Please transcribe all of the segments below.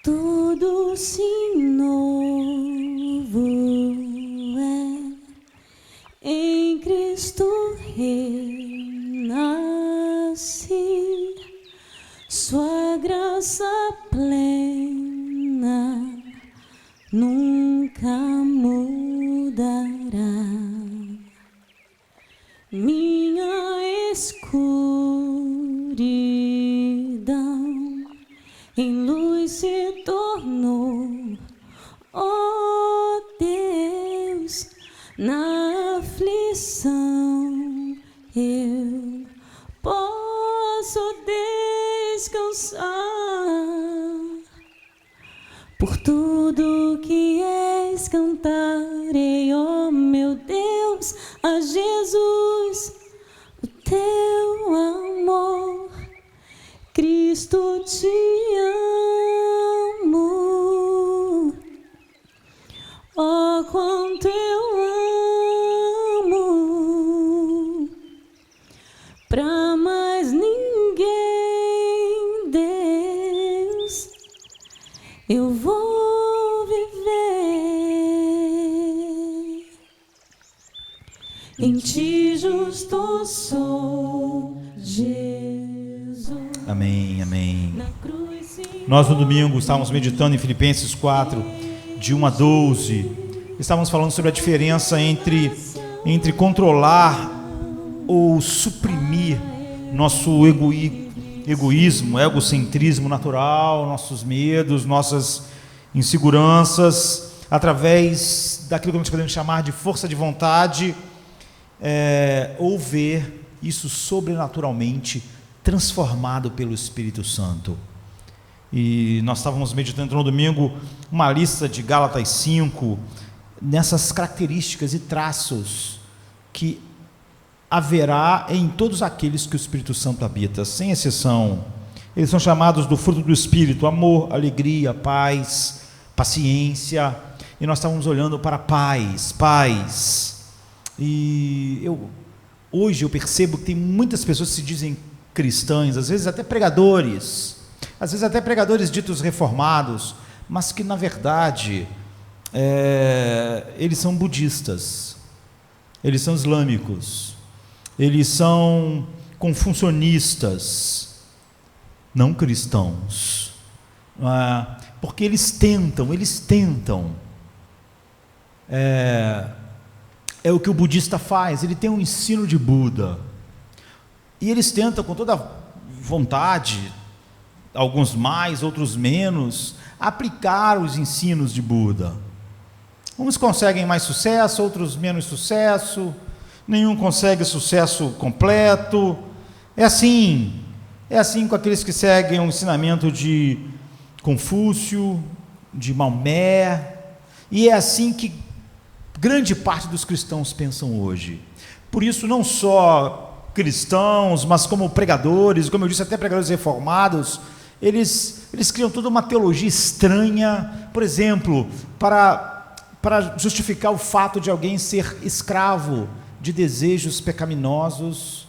Tudo se novo é em Cristo renasci, sua graça plena nunca mudará. Minha escuridão em luz se tornou, oh Deus, na aflição eu posso descansar. Por tudo que és cantarei, oh meu Deus, a Jesus, o teu amor. Cristo, te amo, oh quanto eu amo, pra mais ninguém, Deus, eu vou viver. Em ti justo sou, Jesus. Amém, amém. Nós no domingo estávamos meditando em Filipenses 4, de 1 a 12. Estávamos falando sobre a diferença entre controlar ou suprimir nosso egoísmo, egocentrismo natural, nossos medos, nossas inseguranças, através daquilo que nós podemos chamar de força de vontade, ou ver isso sobrenaturalmente transformado pelo Espírito Santo. E nós estávamos meditando no domingo uma lista de Gálatas 5, nessas características e traços que haverá em todos aqueles que o Espírito Santo habita, sem exceção. Eles são chamados do fruto do Espírito: amor, alegria, paz, paciência. E nós estávamos olhando para paz. E hoje eu percebo que tem muitas pessoas que se dizem cristãs, às vezes até pregadores ditos reformados, mas que na verdade eles são budistas, eles são islâmicos, eles são confucionistas, não cristãos, porque eles tentam, é o que o budista faz, ele tem um ensino de Buda, e eles tentam com toda vontade, alguns mais, outros menos, aplicar os ensinos de Buda. Uns conseguem mais sucesso, outros menos sucesso, nenhum consegue sucesso completo. É assim com aqueles que seguem o ensinamento de Confúcio, de Maomé, e é assim que grande parte dos cristãos pensam hoje. Por isso, não só cristãos, mas como pregadores, como eu disse, até pregadores reformados, eles criam toda uma teologia estranha, por exemplo, para justificar o fato de alguém ser escravo de desejos pecaminosos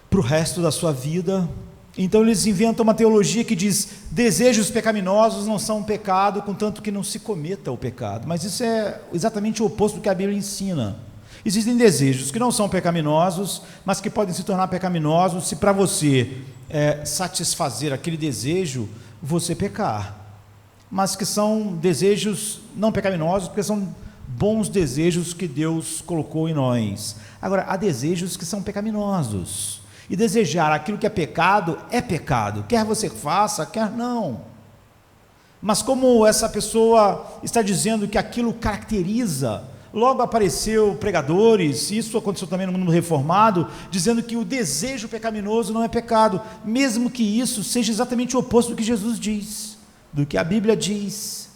para o resto da sua vida. Então eles inventam uma teologia que diz: desejos pecaminosos não são um pecado, contanto que não se cometa o pecado. Mas isso é exatamente o oposto do que a Bíblia ensina. Existem desejos que não são pecaminosos, mas que podem se tornar pecaminosos se para você satisfazer aquele desejo, você pecar. Mas que são desejos não pecaminosos, porque são bons desejos que Deus colocou em nós. Agora, há desejos que são pecaminosos. E desejar aquilo que é pecado, quer você faça, quer não. Mas como essa pessoa está dizendo que aquilo caracteriza, logo apareceu pregadores, isso aconteceu também no mundo reformado, dizendo que o desejo pecaminoso não é pecado, mesmo que isso seja exatamente o oposto do que Jesus diz, do que a Bíblia diz.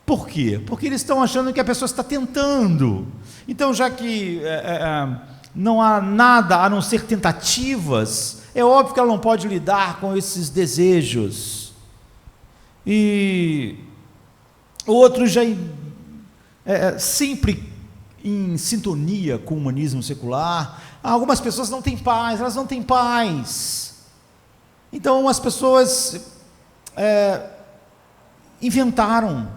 Por quê? Porque eles estão achando que a pessoa está tentando. Então, já que não há nada a não ser tentativas, é óbvio que ela não pode lidar com esses desejos. E outros já sempre em sintonia com o humanismo secular, Algumas pessoas não têm paz, elas não têm paz. Então as pessoas inventaram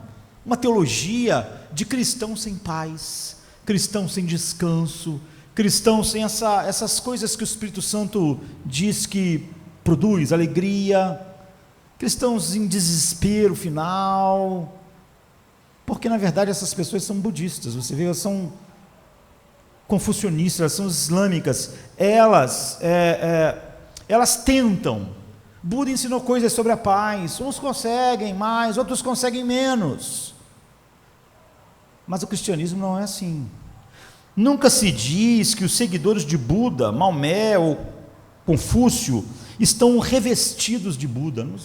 uma teologia de cristão sem paz, cristão sem descanso, cristão sem essas coisas que o Espírito Santo diz que produz alegria, cristãos em desespero final, porque na verdade essas pessoas são budistas, você vê, elas são confucionistas, elas são islâmicas, elas tentam. Buda ensinou coisas sobre a paz, uns conseguem mais, outros conseguem menos, mas o cristianismo não é assim. Nunca se diz que os seguidores de Buda, Maomé ou Confúcio estão revestidos de Buda, não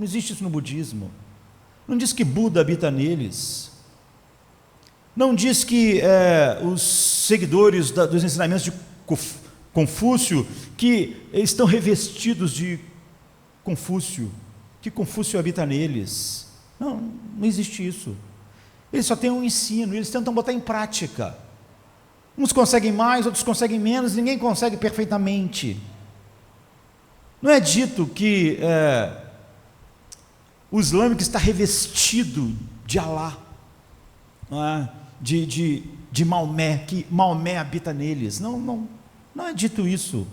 existe isso no budismo. Não diz que Buda habita neles, não diz que os seguidores dos ensinamentos de Confúcio que estão revestidos de Confúcio, que Confúcio habita neles. Não existe isso. Eles só têm um ensino, eles tentam botar em prática. Uns conseguem mais, outros conseguem menos, ninguém consegue perfeitamente. Não é dito que o islâmico está revestido de Alá, não é? de Maomé, que Maomé habita neles. Não é dito isso.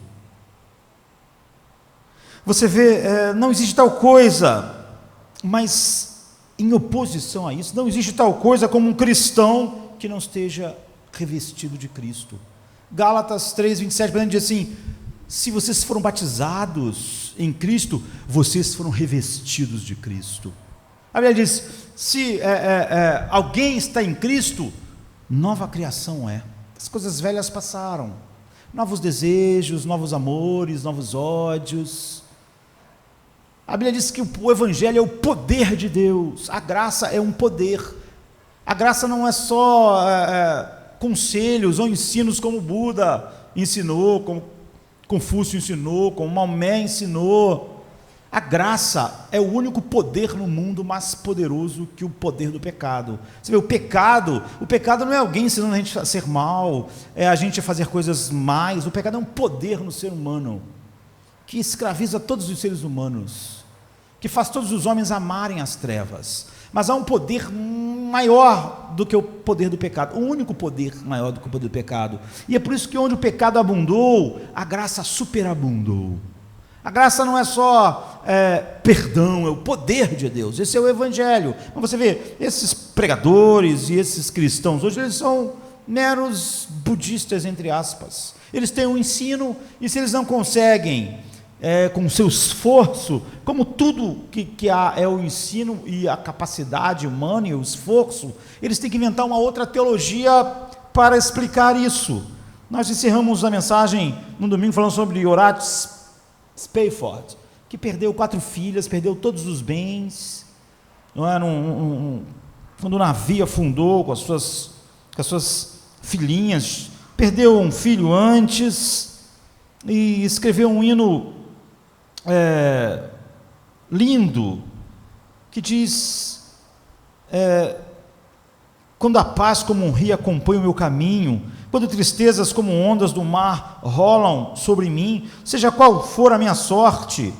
Você vê, não existe tal coisa, mas em oposição a isso, não existe tal coisa como um cristão que não esteja revestido de Cristo. Gálatas 3:27, por exemplo, diz assim: se vocês foram batizados em Cristo, vocês foram revestidos de Cristo. A Bíblia diz: se alguém está em Cristo, nova criação é. As coisas velhas passaram, novos desejos, novos amores, novos ódios. A Bíblia diz que o Evangelho é o poder de Deus, a graça é um poder. A graça não é só conselhos ou ensinos como Buda ensinou, como Confúcio ensinou, como Maomé ensinou. A graça é o único poder no mundo mais poderoso que o poder do pecado. Você vê, o pecado não é alguém ensinando a gente a ser mal, é a gente a fazer coisas mais. O pecado é um poder no ser humano, que escraviza todos os seres humanos, que faz todos os homens amarem as trevas. Mas há um poder maior do que o poder do pecado, o único poder maior do que o poder do pecado. E é por isso que onde o pecado abundou, a graça superabundou. A graça não é só perdão, é o poder de Deus. Esse é o Evangelho. Então você vê, esses pregadores e esses cristãos hoje, eles são meros budistas, entre aspas. Eles têm um ensino, e se eles não conseguem, com o seu esforço, como tudo que há é o ensino e a capacidade humana e o esforço, eles têm que inventar uma outra teologia para explicar isso. Nós encerramos a mensagem no domingo falando sobre Horatio Spafford, que perdeu 4 filhas, perdeu todos os bens, não é? Quando o navio afundou com as suas filhinhas, perdeu um filho antes, e escreveu um hino lindo, que diz: quando a paz como um rio acompanha o meu caminho, quando tristezas como ondas do mar rolam sobre mim, seja qual for a minha sorte,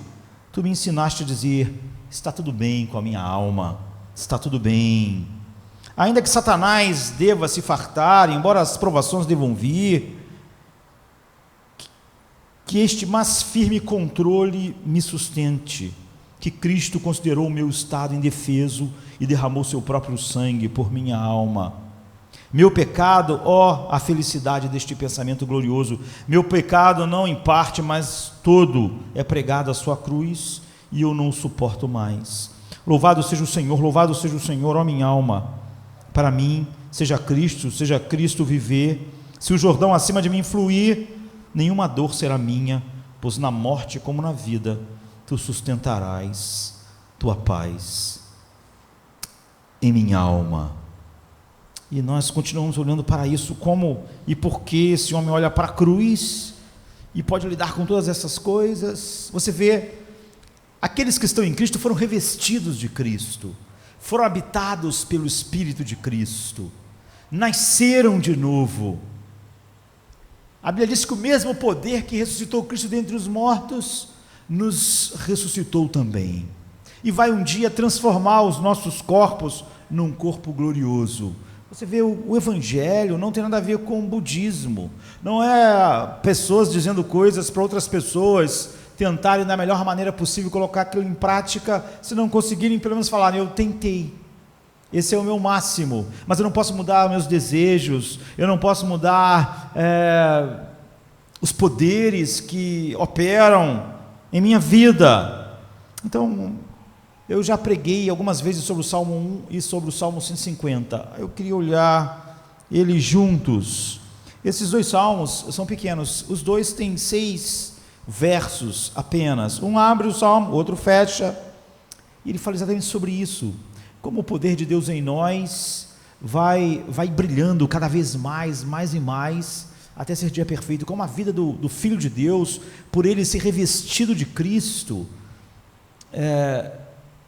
tu me ensinaste a dizer: está tudo bem com a minha alma, está tudo bem. Ainda que Satanás deva se fartar, embora as provações devam vir, que este mais firme controle me sustente, que Cristo considerou o meu estado indefeso e derramou seu próprio sangue por minha alma. Meu pecado, a felicidade deste pensamento glorioso, meu pecado não em parte, mas todo é pregado à sua cruz, e eu não o suporto mais. Louvado seja o Senhor, ó minha alma. Para mim, seja Cristo viver. Se o Jordão acima de mim fluir, nenhuma dor será minha, pois na morte como na vida, tu sustentarás tua paz em minha alma. E nós continuamos olhando para isso, como e por que esse homem olha para a cruz e pode lidar com todas essas coisas. Você vê, aqueles que estão em Cristo foram revestidos de Cristo, foram habitados pelo Espírito de Cristo, nasceram de novo. A Bíblia diz que o mesmo poder que ressuscitou Cristo dentre os mortos, nos ressuscitou também. E vai um dia transformar os nossos corpos num corpo glorioso. Você vê, o Evangelho não tem nada a ver com o budismo. Não é pessoas dizendo coisas para outras pessoas, tentarem da melhor maneira possível colocar aquilo em prática, se não conseguirem, pelo menos falarem, eu tentei. Esse é o meu máximo, mas eu não posso mudar meus desejos, eu não posso mudar os poderes que operam em minha vida. Então, eu já preguei algumas vezes sobre o Salmo 1 e sobre o Salmo 150. Eu queria olhar eles juntos. Esses dois salmos são pequenos, os dois têm 6 versos apenas. Um abre o salmo, o outro fecha, e ele fala exatamente sobre isso. Como o poder de Deus em nós vai brilhando cada vez mais e mais, até ser dia perfeito. Como a vida do Filho de Deus, por ele ser revestido de Cristo,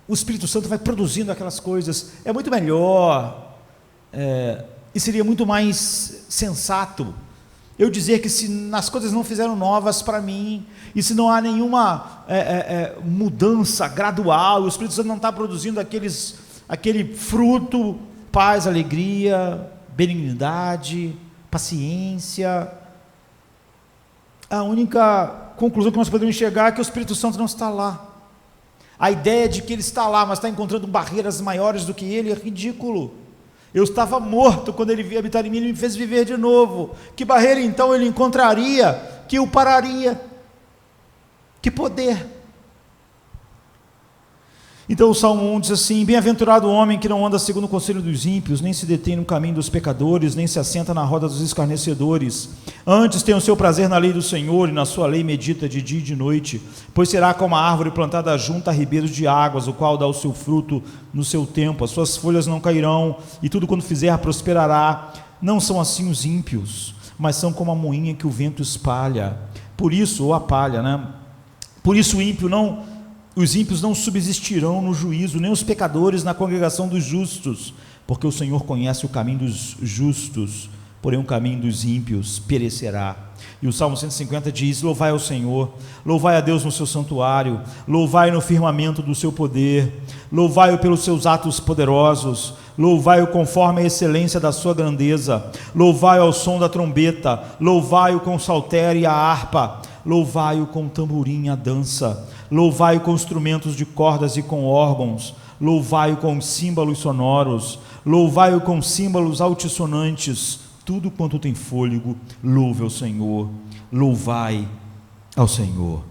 o Espírito Santo vai produzindo aquelas coisas. É muito melhor, e seria muito mais sensato eu dizer que se as coisas não fizeram novas para mim, e se não há nenhuma mudança gradual, o Espírito Santo não está produzindo aquele fruto, paz, alegria, benignidade, paciência, a única conclusão que nós podemos chegar é que o Espírito Santo não está lá. A ideia de que ele está lá, mas está encontrando barreiras maiores do que ele, é ridículo. Eu estava morto quando ele veio habitar em mim, ele me fez viver de novo. Que barreira então ele encontraria que o pararia? Que poder? Então o Salmo 1 diz assim: bem-aventurado o homem que não anda segundo o conselho dos ímpios, nem se detém no caminho dos pecadores, nem se assenta na roda dos escarnecedores. Antes tem o seu prazer na lei do Senhor, e na sua lei medita de dia e de noite. Pois será como a árvore plantada junto a ribeiros de águas, o qual dá o seu fruto no seu tempo. As suas folhas não cairão, e tudo quanto fizer prosperará. Não são assim os ímpios, mas são como a moinha que o vento espalha. Por isso, ou a palha, né? Por isso os ímpios não subsistirão no juízo, nem os pecadores na congregação dos justos, porque o Senhor conhece o caminho dos justos, porém o caminho dos ímpios perecerá. E o Salmo 150 diz: louvai ao Senhor, louvai a Deus no seu santuário, louvai no firmamento do seu poder, louvai-o pelos seus atos poderosos, louvai-o conforme a excelência da sua grandeza, louvai-o ao som da trombeta, louvai-o com o saltério e a harpa, louvai-o com o tamborim e a dança, louvai-o com instrumentos de cordas e com órgãos, louvai-o com símbolos sonoros, louvai-o com símbolos altissonantes. Tudo quanto tem fôlego, louve ao Senhor, louvai ao Senhor.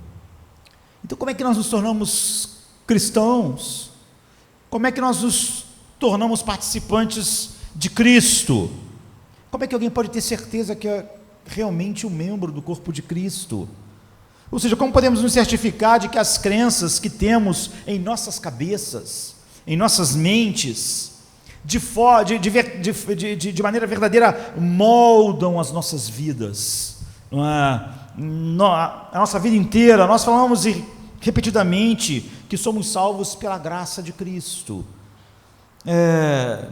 Então, como é que nós nos tornamos cristãos? Como é que nós nos tornamos participantes de Cristo? Como é que alguém pode ter certeza que é realmente um membro do corpo de Cristo? Ou seja, como podemos nos certificar de que as crenças que temos em nossas cabeças, em nossas mentes, de maneira verdadeira, moldam as nossas vidas, a nossa vida inteira? Nós falamos repetidamente que somos salvos pela graça de Cristo.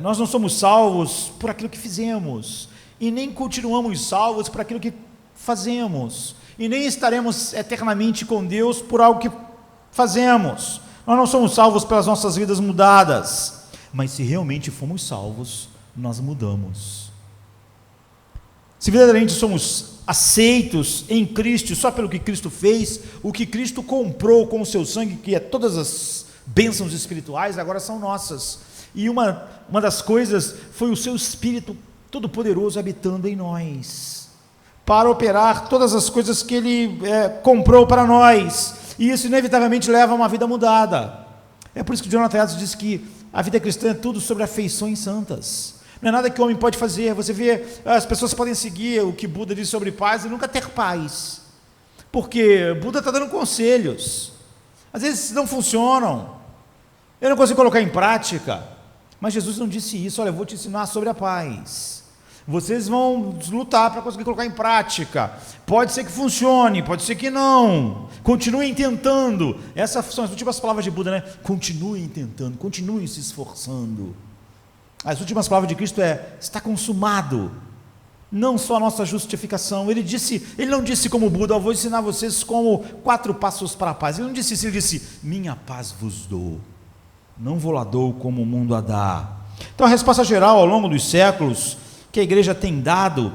Nós não somos salvos por aquilo que fizemos, e nem continuamos salvos por aquilo que fazemos, e nem estaremos eternamente com Deus por algo que fazemos. Nós não somos salvos pelas nossas vidas mudadas, mas se realmente fomos salvos, nós mudamos. Se verdadeiramente somos aceitos em Cristo, só pelo que Cristo fez, o que Cristo comprou com o seu sangue, que é todas as bênçãos espirituais, agora são nossas. E uma das coisas foi o seu Espírito Todo-Poderoso habitando em nós, para operar todas as coisas que Ele comprou para nós, e isso inevitavelmente leva a uma vida mudada. É por isso que Jonathan Edwards diz que a vida cristã é tudo sobre afeições santas. Não é nada que o homem pode fazer. Você vê, as pessoas podem seguir o que Buda diz sobre paz e nunca ter paz, porque Buda está dando conselhos, às vezes não funcionam, eu não consigo colocar em prática, mas Jesus não disse isso. Olha, eu vou te ensinar sobre a paz, vocês vão lutar para conseguir colocar em prática, pode ser que funcione, pode ser que não, continuem tentando. Essas são as últimas palavras de Buda, né? Continuem tentando, continuem se esforçando. As últimas palavras de Cristo está consumado. não só a nossa justificação. Ele não disse como Buda: eu vou ensinar vocês como 4 passos para a paz. Ele não disse isso, ele disse: minha paz vos dou, não vou lá dou como o mundo a dá. Então a resposta geral ao longo dos séculos que a igreja tem dado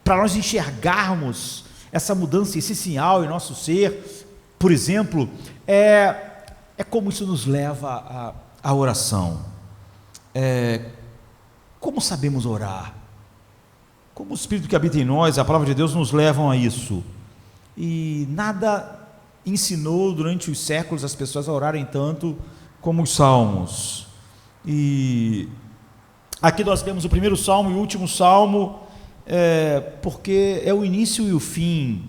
para nós enxergarmos essa mudança essencial em nosso ser, por exemplo, é como isso nos leva à oração. Como sabemos orar? Como o Espírito que habita em nós, a palavra de Deus, nos levam a isso. E nada ensinou durante os séculos as pessoas a orarem tanto como os salmos. E aqui nós temos o primeiro salmo e o último salmo, porque é o início e o fim.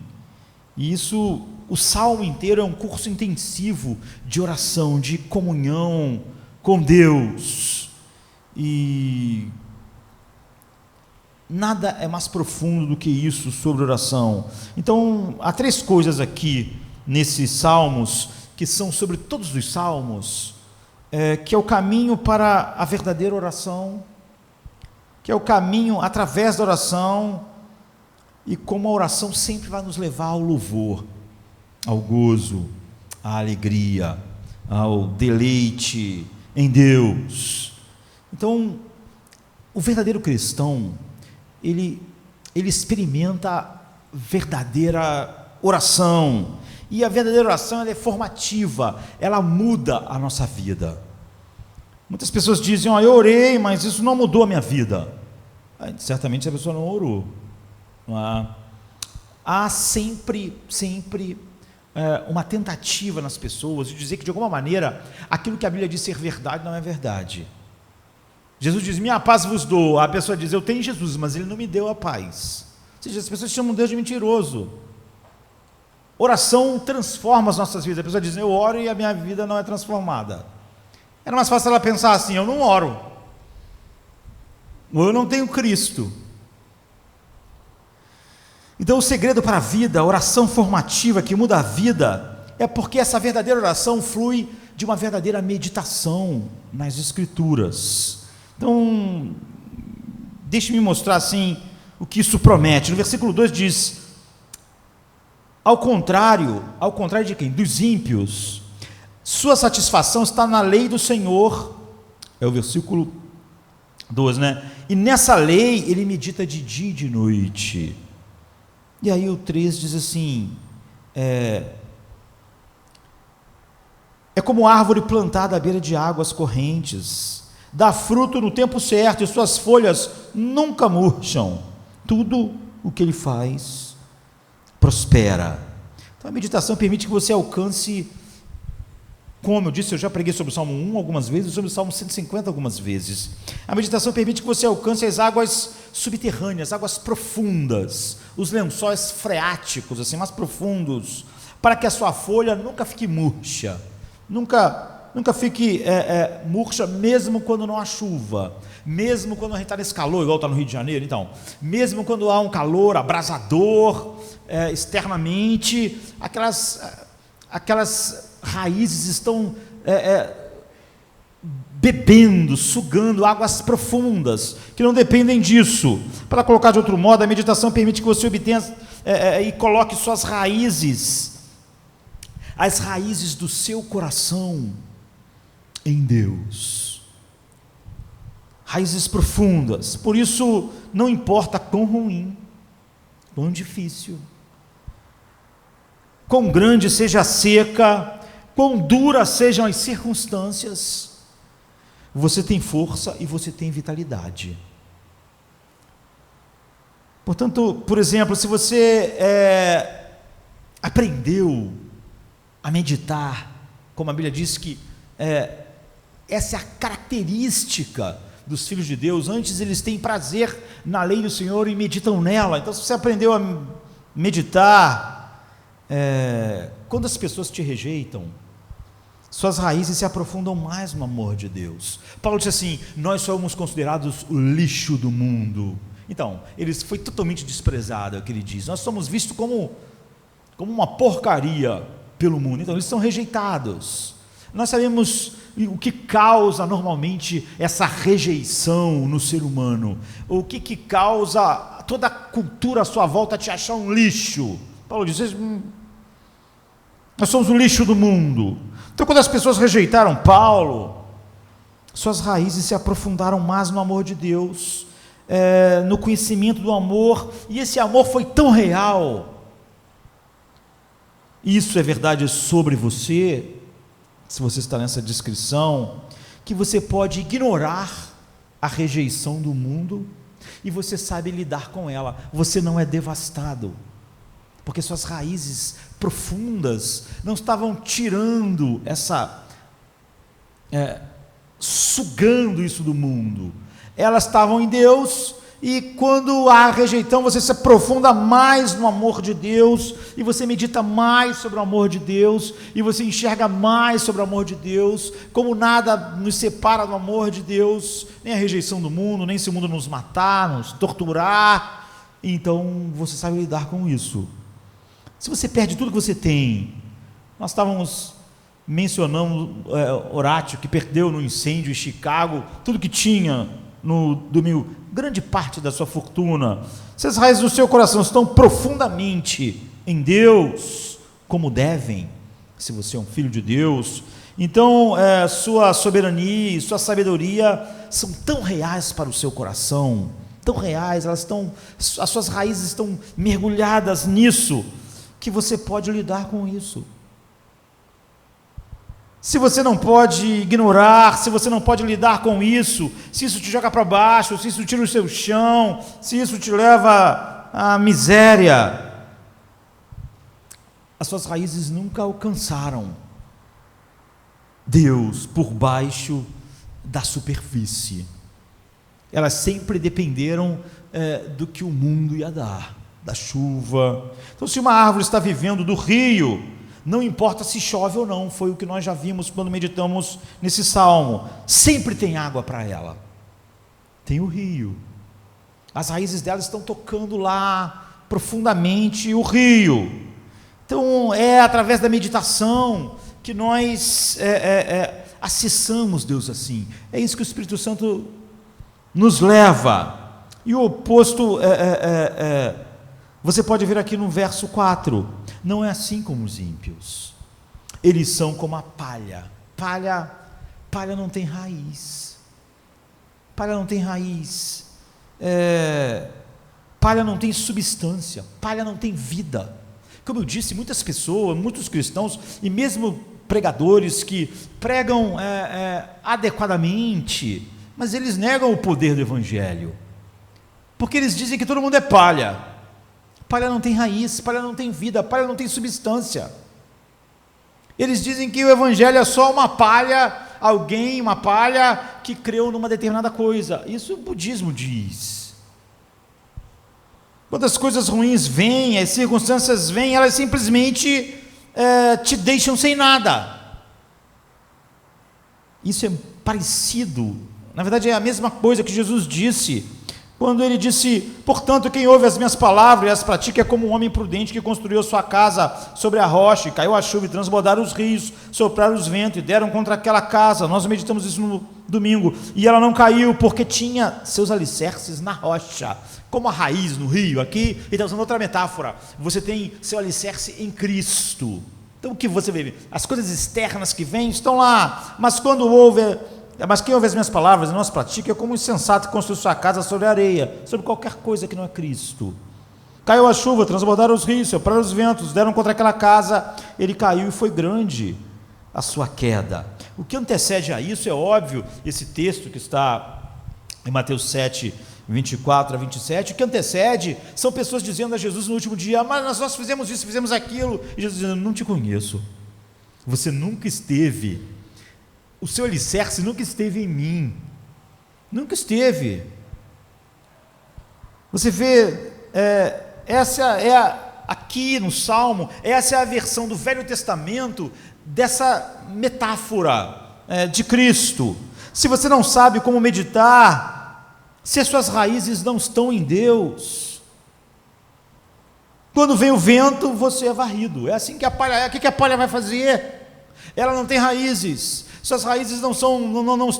E isso, o salmo inteiro é um curso intensivo de oração, de comunhão com Deus. E nada é mais profundo do que isso sobre oração. Então, há 3 coisas aqui nesses salmos, que são sobre todos os salmos, que é o caminho para a verdadeira oração, que é o caminho através da oração, e como a oração sempre vai nos levar ao louvor, ao gozo, à alegria, ao deleite em Deus. Então, o verdadeiro cristão, ele experimenta verdadeira oração, e a verdadeira oração, ela é formativa, ela muda a nossa vida. Muitas pessoas dizem: eu orei, mas isso não mudou a minha vida. Certamente a pessoa não orou. Há sempre uma tentativa nas pessoas de dizer que, de alguma maneira, aquilo que a Bíblia diz ser verdade não é verdade. Jesus diz: minha paz vos dou. A pessoa diz: eu tenho Jesus, mas ele não me deu a paz. Ou seja, as pessoas chamam Deus de mentiroso. Oração transforma as nossas vidas. A pessoa diz: eu oro e a minha vida não é transformada. Era mais fácil ela pensar assim: eu não oro, ou eu não tenho Cristo. Então o segredo para a vida, a oração formativa que muda a vida, é porque essa verdadeira oração flui de uma verdadeira meditação nas Escrituras. Então, deixe-me mostrar assim o que isso promete. No versículo 2 diz: ao contrário de quem? Dos ímpios, sua satisfação está na lei do Senhor. É o versículo 12, né? E nessa lei ele medita de dia e de noite. E aí o 3 diz assim: é como árvore plantada à beira de águas correntes, dá fruto no tempo certo, e suas folhas nunca murcham, tudo o que ele faz prospera. Então a meditação permite que você alcance, como eu disse, eu já preguei sobre o Salmo 1 algumas vezes, sobre o Salmo 150 algumas vezes. A meditação permite que você alcance as águas subterrâneas, águas profundas, os lençóis freáticos, assim, mais profundos, para que a sua folha nunca fique murcha, nunca fique murcha, mesmo quando não há chuva, mesmo quando a gente está nesse calor, igual está no Rio de Janeiro. Então, mesmo quando há um calor abrasador externamente, aquelas raízes estão bebendo, sugando águas profundas, que não dependem disso. Para colocar de outro modo, a meditação permite que você obtenha e coloque suas raízes, as raízes do seu coração em Deus, raízes profundas. Por isso, não importa quão ruim, quão difícil, quão grande seja a seca, quão duras sejam as circunstâncias, você tem força e você tem vitalidade. Portanto, por exemplo, se você aprendeu a meditar, como a Bíblia diz que essa é a característica dos filhos de Deus, antes eles têm prazer na lei do Senhor e meditam nela. Então, se você aprendeu a meditar, quando as pessoas te rejeitam, suas raízes se aprofundam mais no amor de Deus. Paulo disse assim: nós somos considerados o lixo do mundo. Então, foi totalmente desprezado, é o que ele diz. Nós somos vistos como uma porcaria pelo mundo. Então, eles são rejeitados. Nós sabemos o que causa normalmente essa rejeição no ser humano? O que causa toda a cultura à sua volta te achar um lixo? Paulo diz: nós somos o lixo do mundo. Então, quando as pessoas rejeitaram Paulo, suas raízes se aprofundaram mais no amor de Deus, no conhecimento do amor, e esse amor foi tão real. Isso é verdade sobre você, se você está nessa descrição, que você pode ignorar a rejeição do mundo e você sabe lidar com ela. Você não é devastado, porque suas raízes profundas não estavam tirando sugando isso do mundo. Elas estavam em Deus, e quando há rejeição, você se aprofunda mais no amor de Deus, e você medita mais sobre o amor de Deus, e você enxerga mais sobre o amor de Deus, como nada nos separa do amor de Deus, nem a rejeição do mundo, nem se o mundo nos matar, nos torturar. Então você sabe lidar com isso. Se você perde tudo que você tem, nós estávamos mencionando Horácio, que perdeu no incêndio em Chicago tudo que tinha no domingo, grande parte da sua fortuna. Se as raízes do seu coração estão profundamente em Deus, como devem, se você é um filho de Deus, então sua soberania e sua sabedoria são tão reais para o seu coração, tão reais, as suas raízes estão mergulhadas nisso, que você pode lidar com isso. Se você não pode ignorar, se você não pode lidar com isso, se isso te joga para baixo, se isso tira o seu chão, se isso te leva à miséria, as suas raízes nunca alcançaram Deus por baixo da superfície. Elas sempre dependeram do que o mundo ia dar, da chuva. Então, se uma árvore está vivendo do rio, não importa se chove ou não, foi o que nós já vimos quando meditamos nesse salmo, sempre tem água para ela, tem o rio, as raízes dela estão tocando lá profundamente o rio. Então é através da meditação que nós acessamos Deus assim, é isso que o Espírito Santo nos leva. E o oposto você pode ver aqui no verso 4, não é assim como os ímpios, eles são como a palha não tem raiz, palha não tem substância, palha não tem vida. Como eu disse, muitas pessoas, muitos cristãos, e mesmo pregadores que pregam adequadamente, mas eles negam o poder do Evangelho, porque eles dizem que todo mundo é palha. Palha não tem raiz, palha não tem vida, palha não tem substância. Eles dizem que o Evangelho é só uma palha, uma palha que creu numa determinada coisa. Isso o budismo diz. Quando as coisas ruins vêm, as circunstâncias vêm, elas simplesmente te deixam sem nada. Isso é parecido, na verdade é a mesma coisa que Jesus disse, quando ele disse: portanto, quem ouve as minhas palavras e as pratica é como um homem prudente que construiu sua casa sobre a rocha, e caiu a chuva, e transbordaram os rios, sopraram os ventos, e deram contra aquela casa. Nós meditamos isso no domingo, e ela não caiu, porque tinha seus alicerces na rocha, como a raiz no rio. Aqui ele está usando outra metáfora, você tem seu alicerce em Cristo. Então o que você vê? As coisas externas que vêm estão lá, mas quem ouve as minhas palavras e não as pratica é como um insensato que construiu sua casa sobre a areia, sobre qualquer coisa que não é Cristo. Caiu a chuva, transbordaram os rios, sopraram os ventos, deram contra aquela casa, ele caiu e foi grande a sua queda. O que antecede a isso é óbvio, esse texto que está em Mateus 7, 24 a 27, o que antecede são pessoas dizendo a Jesus no último dia: mas nós fizemos isso, fizemos aquilo, e Jesus dizendo: não te conheço, você nunca esteve, o seu alicerce nunca esteve em mim, nunca esteve. Você vê, essa aqui no Salmo, essa é a versão do Velho Testamento dessa metáfora de Cristo. Se você não sabe como meditar, se as suas raízes não estão em Deus, quando vem o vento, você é varrido. É assim que a palha é. O que a palha vai fazer? Ela não tem raízes. Suas raízes não estão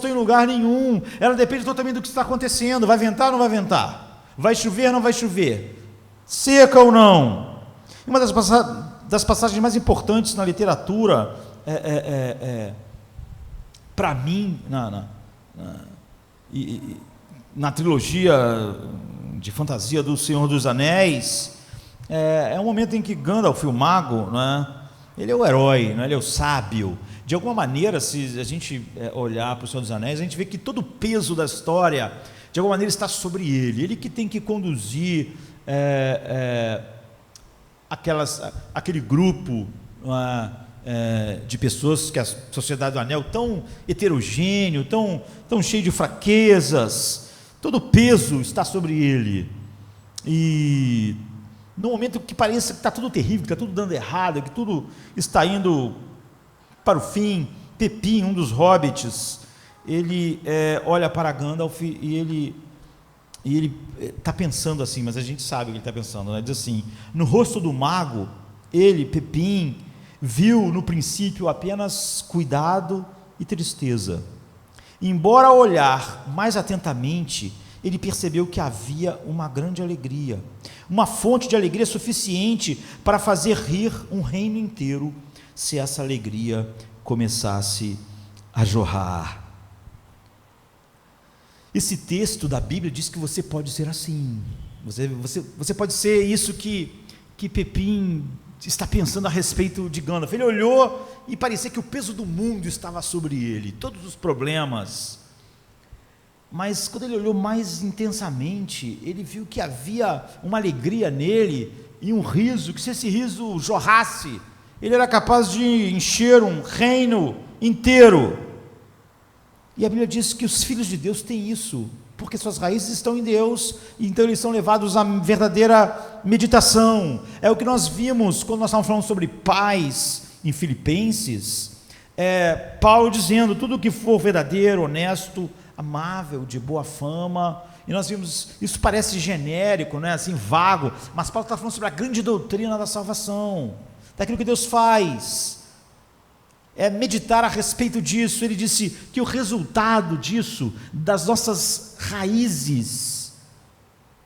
em lugar nenhum. Ela depende totalmente do que está acontecendo. Vai ventar ou não vai ventar? Vai chover ou não vai chover? Seca ou não? Uma das passagens mais importantes na literatura, para mim, na trilogia de fantasia do Senhor dos Anéis, é um momento em que Gandalf, o mago, ele é o herói, ele é o sábio. De alguma maneira, se a gente olhar para o Senhor dos Anéis, a gente vê que todo o peso da história, de alguma maneira, está sobre ele que tem que conduzir aquele grupo de pessoas, que a Sociedade do Anel, tão heterogêneo, tão cheio de fraquezas, todo o peso está sobre ele. E no momento que pareça que está tudo terrível, que está tudo dando errado, que tudo está indo para o fim, Pepin, um dos hobbits, ele olha para Gandalf e ele está pensando assim, mas a gente sabe o que ele está pensando, diz assim: no rosto do mago, ele, Pepin, viu no princípio apenas cuidado e tristeza. Embora ao olhar mais atentamente, ele percebeu que havia uma grande alegria, uma fonte de alegria suficiente para fazer rir um reino inteiro, se essa alegria começasse a jorrar. Esse texto da Bíblia diz que você pode ser assim, você pode ser isso que Pepin está pensando a respeito de Gandalf. Ele olhou e parecia que o peso do mundo estava sobre ele, todos os problemas. Mas quando ele olhou mais intensamente, ele viu que havia uma alegria nele e um riso, que se esse riso jorrasse, ele era capaz de encher um reino inteiro. E a Bíblia diz que os filhos de Deus têm isso, porque suas raízes estão em Deus, e então eles são levados à verdadeira meditação. É o que nós vimos quando nós estávamos falando sobre paz em Filipenses, Paulo dizendo: tudo que for verdadeiro, honesto, amável, de boa fama. E nós vimos, isso parece genérico, assim, vago, mas Paulo está falando sobre a grande doutrina da salvação, daquilo que Deus faz, meditar a respeito disso. Ele disse que o resultado disso, das nossas raízes,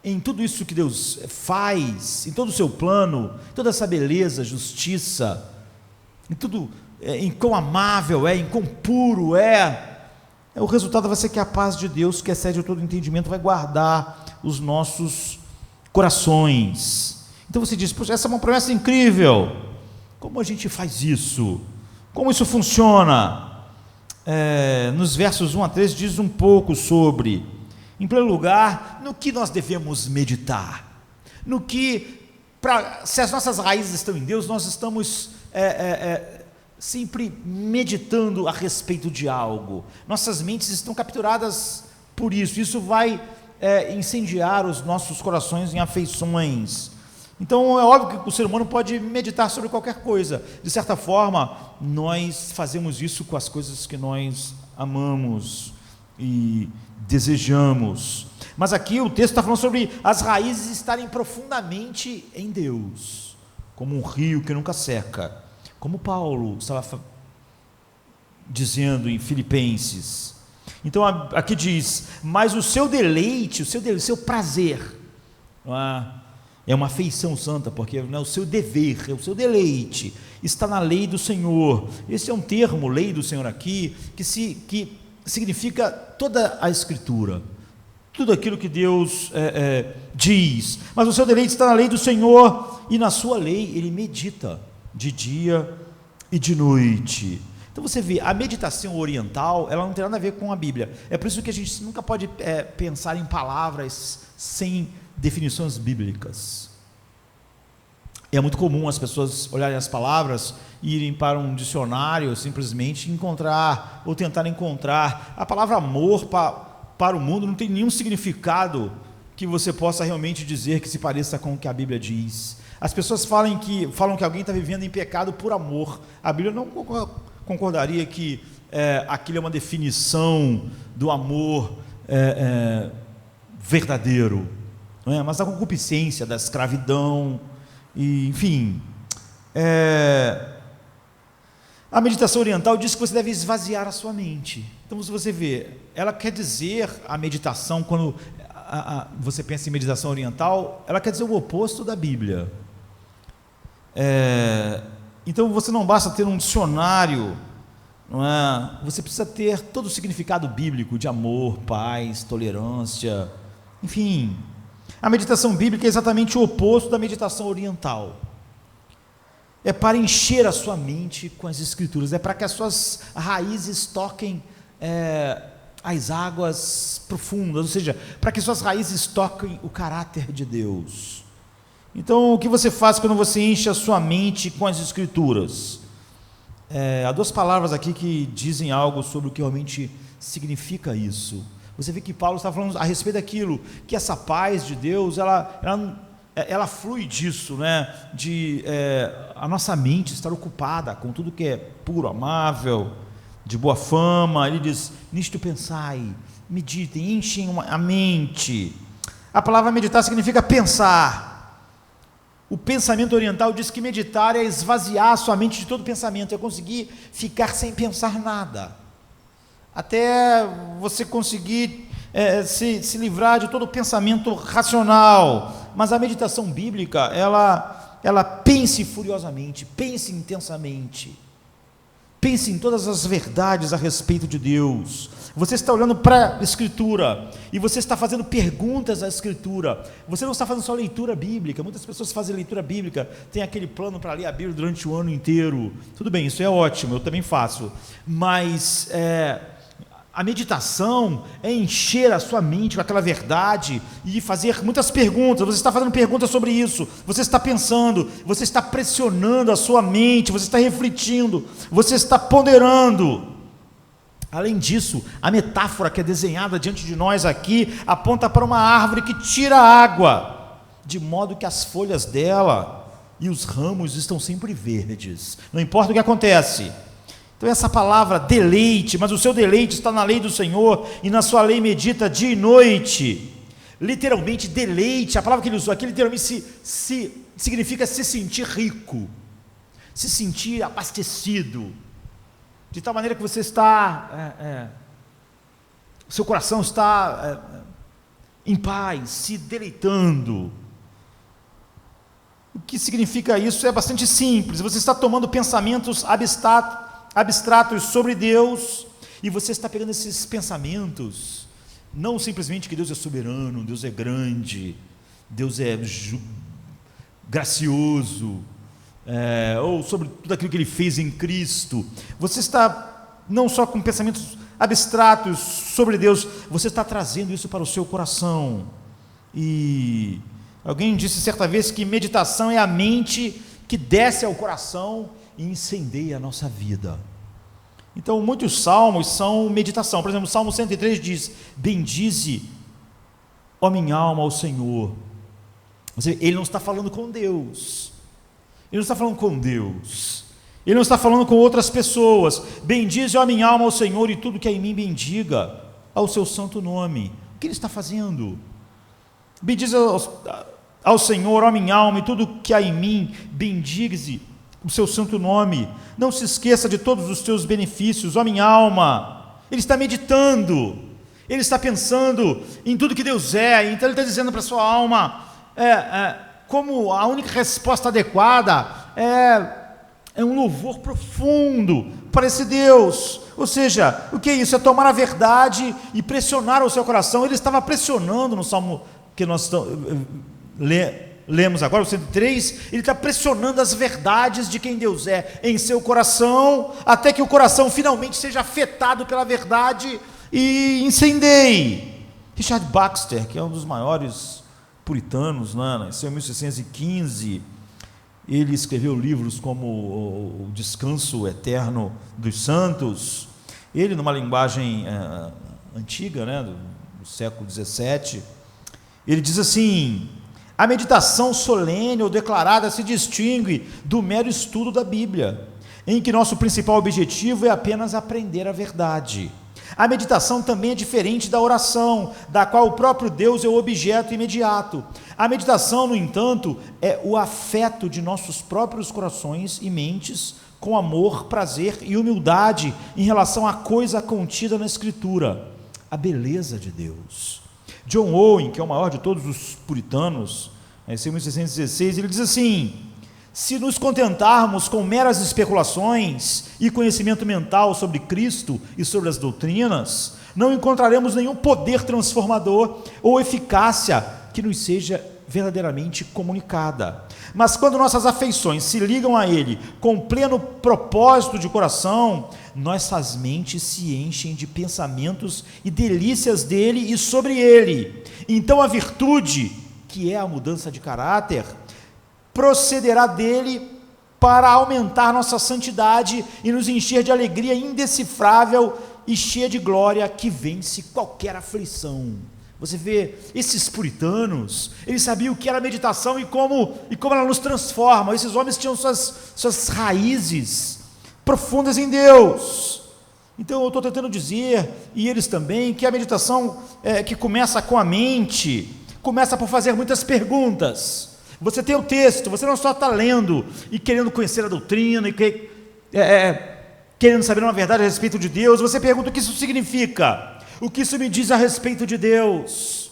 em tudo isso que Deus faz, em todo o seu plano, toda essa beleza, justiça, em tudo, em quão amável em quão puro o resultado vai ser que a paz de Deus, que excede todo entendimento, vai guardar os nossos corações. Então você diz: poxa, essa é uma promessa incrível, como a gente faz isso? Como isso funciona? Nos versos 1 a 3 diz um pouco sobre, em primeiro lugar, no que nós devemos meditar, se as nossas raízes estão em Deus, nós estamos sempre meditando a respeito de algo, nossas mentes estão capturadas por isso vai incendiar os nossos corações em afeições. Então é óbvio que o ser humano pode meditar sobre qualquer coisa. De certa forma, nós fazemos isso com as coisas que nós amamos e desejamos. Mas aqui o texto está falando sobre as raízes estarem profundamente em Deus, como um rio que nunca seca, como Paulo estava dizendo em Filipenses. Então aqui diz: mas o seu deleite, o seu prazer, é uma afeição santa, porque não é o seu dever, é o seu deleite, está na lei do Senhor. Esse é um termo, lei do Senhor, aqui, que significa toda a Escritura, tudo aquilo que Deus diz. Mas o seu deleite está na lei do Senhor, e na sua lei ele medita de dia e de noite. Então você vê, a meditação oriental, ela não tem nada a ver com a Bíblia. É por isso que a gente nunca pode pensar em palavras sem definições bíblicas. É muito comum as pessoas olharem as palavras e irem para um dicionário, simplesmente encontrar, ou tentar encontrar. A palavra amor para o mundo não tem nenhum significado que você possa realmente dizer que se pareça com o que a Bíblia diz. As pessoas falam que alguém está vivendo em pecado por amor. A Bíblia não concordaria que aquilo é uma definição do amor verdadeiro, não é? Mas da concupiscência, da escravidão, e, enfim, A meditação oriental diz que você deve esvaziar a sua mente. Então, se você vê, ela quer dizer, a meditação, quando você pensa em meditação oriental, ela quer dizer o oposto da Bíblia. Então, você não basta ter um dicionário, não é? Você precisa ter todo o significado bíblico de amor, paz, tolerância, enfim. A meditação bíblica é exatamente o oposto da meditação oriental. É para encher a sua mente com as Escrituras, é para que as suas raízes toquem as águas profundas, ou seja, para que suas raízes toquem o caráter de Deus. Então, o que você faz quando você enche a sua mente com as Escrituras? Há duas palavras aqui que dizem algo sobre o que realmente significa isso. Você vê que Paulo está falando a respeito daquilo, que essa paz de Deus, ela flui disso, né? De a nossa mente estar ocupada com tudo que é puro, amável, de boa fama. Ele diz: nisto pensai, meditem, enchem a mente. A palavra meditar significa pensar. O pensamento oriental diz que meditar é esvaziar a sua mente de todo pensamento, é conseguir ficar sem pensar nada, até você conseguir se livrar de todo pensamento racional. Mas a meditação bíblica, ela pense furiosamente, pense intensamente, pense em todas as verdades a respeito de Deus. Você está olhando para a Escritura e você está fazendo perguntas à Escritura. Você não está fazendo só leitura bíblica. Muitas pessoas fazem leitura bíblica, tem aquele plano para ler a Bíblia durante o ano inteiro. Tudo bem, isso é ótimo, eu também faço. Mas a meditação é encher a sua mente com aquela verdade e fazer muitas perguntas. Você está fazendo perguntas sobre isso, você está pensando, você está pressionando a sua mente, você está refletindo, você está ponderando. Além disso, a metáfora que é desenhada diante de nós aqui aponta para uma árvore que tira água, de modo que as folhas dela e os ramos estão sempre verdes, não importa o que acontece. Então essa palavra deleite, mas o seu deleite está na lei do Senhor, e na sua lei medita dia e noite. Literalmente deleite, a palavra que ele usou aqui literalmente significa se sentir rico, se sentir abastecido, de tal maneira que você está, seu coração está em paz, se deleitando. O que significa isso é bastante simples. Você está tomando pensamentos abstratos sobre Deus, e você está pegando esses pensamentos, não simplesmente que Deus é soberano, Deus é grande, Deus é gracioso, ou sobre tudo aquilo que Ele fez em Cristo. Você está não só com pensamentos abstratos sobre Deus, você está trazendo isso para o seu coração. E alguém disse certa vez que meditação é a mente que desce ao coração e incendeia a nossa vida. Então, muitos salmos são meditação. Por exemplo, o Salmo 103 diz: bendize, ó minha alma, ao Senhor. Ele não está falando com Deus, ele não está falando com Deus, ele não está falando com outras pessoas. Bendize, ó minha alma, ao Senhor, e tudo que há em mim bendiga ao seu santo nome. O que ele está fazendo? Bendize ao Senhor, ó minha alma, e tudo que há em mim bendize o seu santo nome. Não se esqueça de todos os teus benefícios, ó minha alma. Ele está meditando, ele está pensando em tudo que Deus é. Então ele está dizendo para a sua alma, como a única resposta adequada é um louvor profundo para esse Deus. Ou seja, o que é isso? É tomar a verdade e pressionar o seu coração. Ele estava pressionando no Salmo que nós lemos agora, o 103, ele está pressionando as verdades de quem Deus é em seu coração, até que o coração finalmente seja afetado pela verdade e incendeie. Richard Baxter, que é um dos maiores puritanos, nasceu em 1615, ele escreveu livros como O Descanso Eterno dos Santos. Ele, numa linguagem antiga, do século 17, ele diz assim: a meditação solene ou declarada se distingue do mero estudo da Bíblia, em que nosso principal objetivo é apenas aprender a verdade. A meditação também é diferente da oração, da qual o próprio Deus é o objeto imediato. A meditação, no entanto, é o afeto de nossos próprios corações e mentes com amor, prazer e humildade em relação à coisa contida na Escritura, a beleza de Deus. John Owen, que é o maior de todos os puritanos, em 1616, ele diz assim: se nos contentarmos com meras especulações e conhecimento mental sobre Cristo e sobre as doutrinas, não encontraremos nenhum poder transformador ou eficácia que nos seja verdadeiramente comunicada. Mas quando nossas afeições se ligam a Ele com pleno propósito de coração, nossas mentes se enchem de pensamentos e delícias dele e sobre Ele. Então a virtude, que é a mudança de caráter, procederá dele para aumentar nossa santidade e nos encher de alegria indecifrável e cheia de glória que vence qualquer aflição. Você vê, esses puritanos, eles sabiam o que era meditação e como ela nos transforma. Esses homens tinham suas raízes profundas em Deus. Então eu estou tentando dizer, e eles também, que a meditação que começa com a mente, começa por fazer muitas perguntas. Você tem o texto, você não só está lendo e querendo conhecer a doutrina, e querendo saber uma verdade a respeito de Deus, você pergunta o que isso significa. O que isso me diz a respeito de Deus?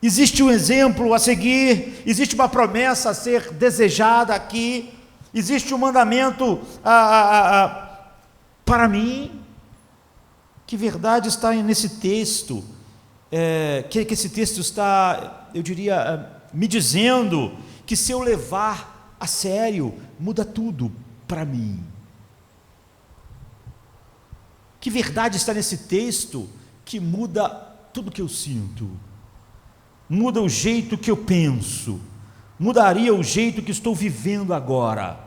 Existe um exemplo a seguir? Existe uma promessa a ser desejada aqui? Existe um mandamento para mim? Que verdade está nesse texto? Que esse texto está, eu diria, me dizendo que se eu levar a sério, muda tudo para mim. Que verdade está nesse texto que muda tudo que eu sinto, muda o jeito que eu penso, mudaria o jeito que estou vivendo agora.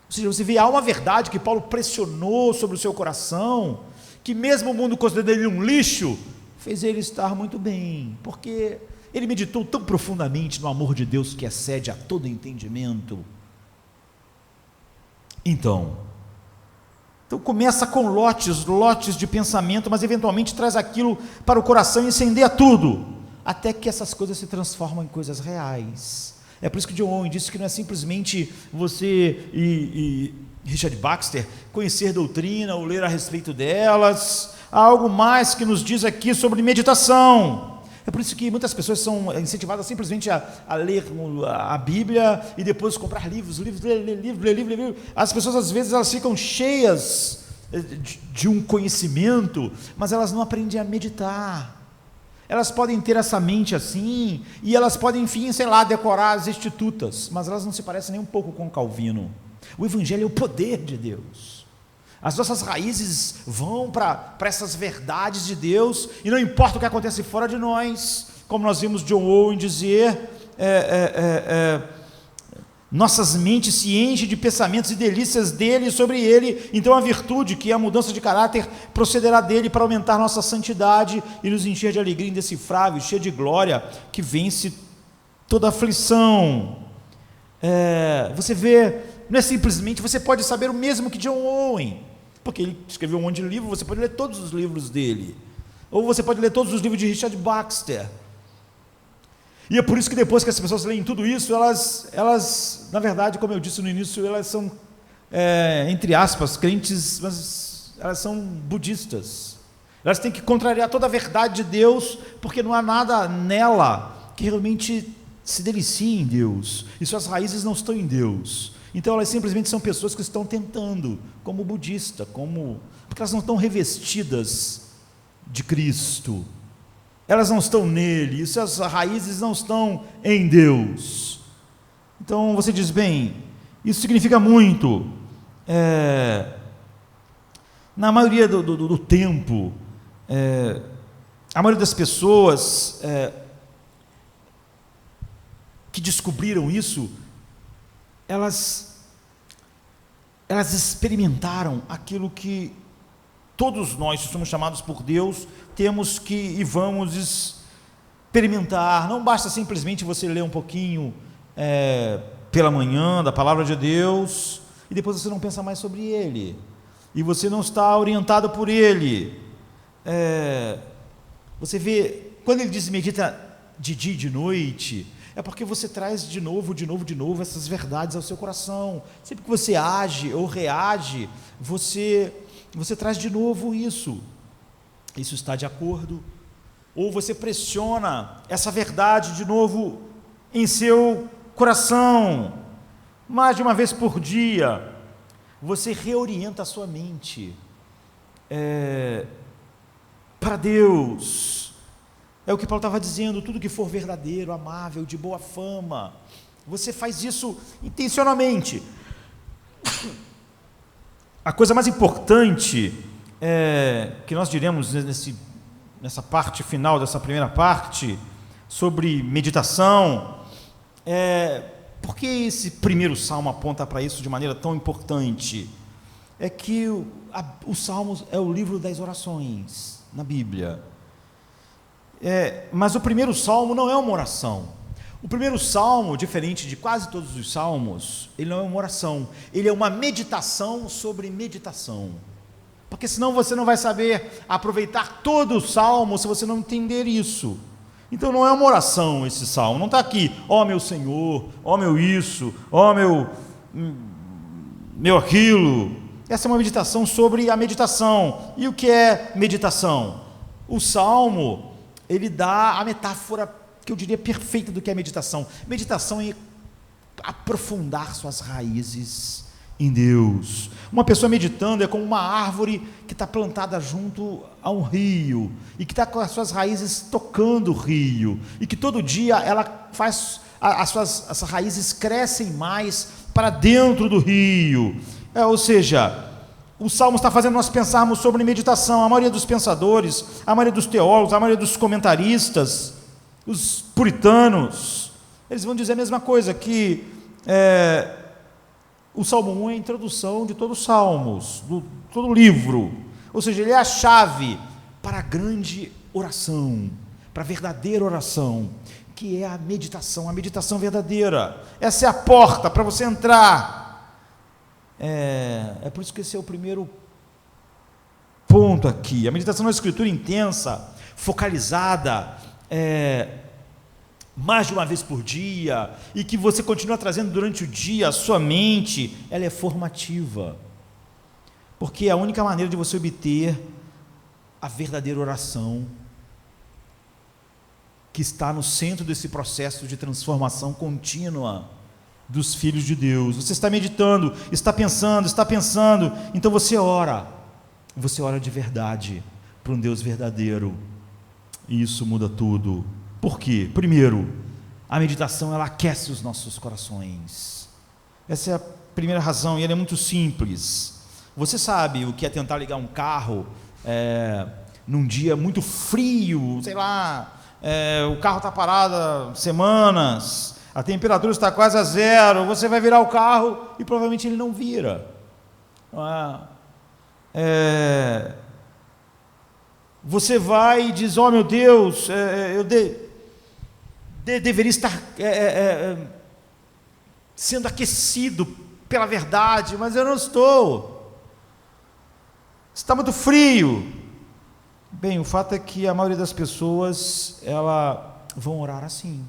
Ou seja, você vê, há uma verdade que Paulo pressionou sobre o seu coração, que mesmo o mundo considerando ele um lixo, fez ele estar muito bem, porque ele meditou tão profundamente no amor de Deus que excede a todo entendimento. Então começa com lotes de pensamento, mas eventualmente traz aquilo para o coração e incendeia tudo, até que essas coisas se transformam em coisas reais. É por isso que John Owen disse que não é simplesmente você e Richard Baxter conhecer doutrina ou ler a respeito delas, há algo mais que nos diz aqui sobre meditação. É por isso que muitas pessoas são incentivadas simplesmente a ler a Bíblia e depois comprar livros. As pessoas às vezes elas ficam cheias de um conhecimento, mas elas não aprendem a meditar. Elas podem ter essa mente assim, e elas podem, enfim, decorar as institutas, mas elas não se parecem nem um pouco com Calvino. O Evangelho é o poder de Deus. As nossas raízes vão para essas verdades de Deus, e não importa o que acontece fora de nós, como nós vimos John Owen dizer, nossas mentes se enchem de pensamentos e delícias dele e sobre ele. Então a virtude, que é a mudança de caráter, procederá dele para aumentar nossa santidade e nos encher de alegria indecifrável, cheia de glória, que vence toda aflição. Você vê, não é simplesmente, você pode saber o mesmo que John Owen, porque ele escreveu um monte de livros, você pode ler todos os livros dele, ou você pode ler todos os livros de Richard Baxter, e é por isso que depois que as pessoas leem tudo isso, elas na verdade, como eu disse no início, elas são, entre aspas, crentes, mas elas são budistas. Elas têm que contrariar toda a verdade de Deus, porque não há nada nela que realmente se delicie em Deus, e suas raízes não estão em Deus. Então elas simplesmente são pessoas que estão tentando, como budista, porque elas não estão revestidas de Cristo, elas não estão nele, e suas raízes não estão em Deus. Então você diz, bem, isso significa muito. Na maioria do tempo, a maioria das pessoas que descobriram isso, elas experimentaram aquilo que todos nós que somos chamados por Deus temos que e vamos experimentar. Não basta simplesmente você ler um pouquinho pela manhã da palavra de Deus e depois você não pensa mais sobre ele, e você não está orientado por ele. Você vê, quando ele diz medita de dia e de noite, É porque você traz de novo essas verdades ao seu coração. Sempre que você age ou reage, você traz de novo isso. Isso está de acordo? Ou você pressiona essa verdade de novo em seu coração, mais de uma vez por dia. Você reorienta a sua mente para Deus. É o que Paulo estava dizendo: tudo que for verdadeiro, amável, de boa fama. Você faz isso intencionalmente. A coisa mais importante que nós diremos nessa parte final dessa primeira parte, sobre meditação, por que esse primeiro salmo aponta para isso de maneira tão importante? É que o Salmos é o livro das orações na Bíblia. Mas o primeiro salmo não é uma oração. O primeiro salmo, diferente de quase todos os salmos, ele não é uma oração, ele é uma meditação sobre meditação. Porque senão você não vai saber aproveitar todo o salmo se você não entender isso. Então não é uma oração esse salmo, não está aqui, ó meu Senhor, ó meu isso, ó meu aquilo. Essa é uma meditação sobre a meditação. E o que é meditação? O salmo, ele dá a metáfora que eu diria perfeita do que é meditação. Meditação é aprofundar suas raízes em Deus. Uma pessoa meditando é como uma árvore que está plantada junto a um rio e que está com as suas raízes tocando o rio, e que todo dia ela faz as raízes crescem mais para dentro do rio. Ou seja, o Salmo está fazendo nós pensarmos sobre meditação. A maioria dos pensadores, a maioria dos teólogos, a maioria dos comentaristas, os puritanos, eles vão dizer a mesma coisa, que o Salmo 1 é a introdução de todos os salmos, todo o livro. Ou seja, ele é a chave para a grande oração, para a verdadeira oração, que é a meditação verdadeira. Essa é a porta para você entrar. É por isso que esse é o primeiro ponto aqui. A meditação é uma escritura intensa, focalizada, mais de uma vez por dia, e que você continua trazendo durante o dia. A sua mente, ela é formativa, porque é a única maneira de você obter a verdadeira oração, que está no centro desse processo de transformação contínua dos filhos de Deus. Você está meditando, está pensando, então você ora de verdade, para um Deus verdadeiro, e isso muda tudo. Por quê? Primeiro, a meditação, ela aquece os nossos corações. Essa é a primeira razão, e ela é muito simples. Você sabe o que é tentar ligar um carro num dia muito frio, sei lá, o carro está parado semanas, a temperatura está quase a zero, você vai virar o carro e provavelmente ele não vira. Você vai e diz: oh meu Deus, eu deveria estar sendo aquecido pela verdade, mas eu não estou. Está muito frio. Bem, o fato é que a maioria das pessoas, elas vão orar assim.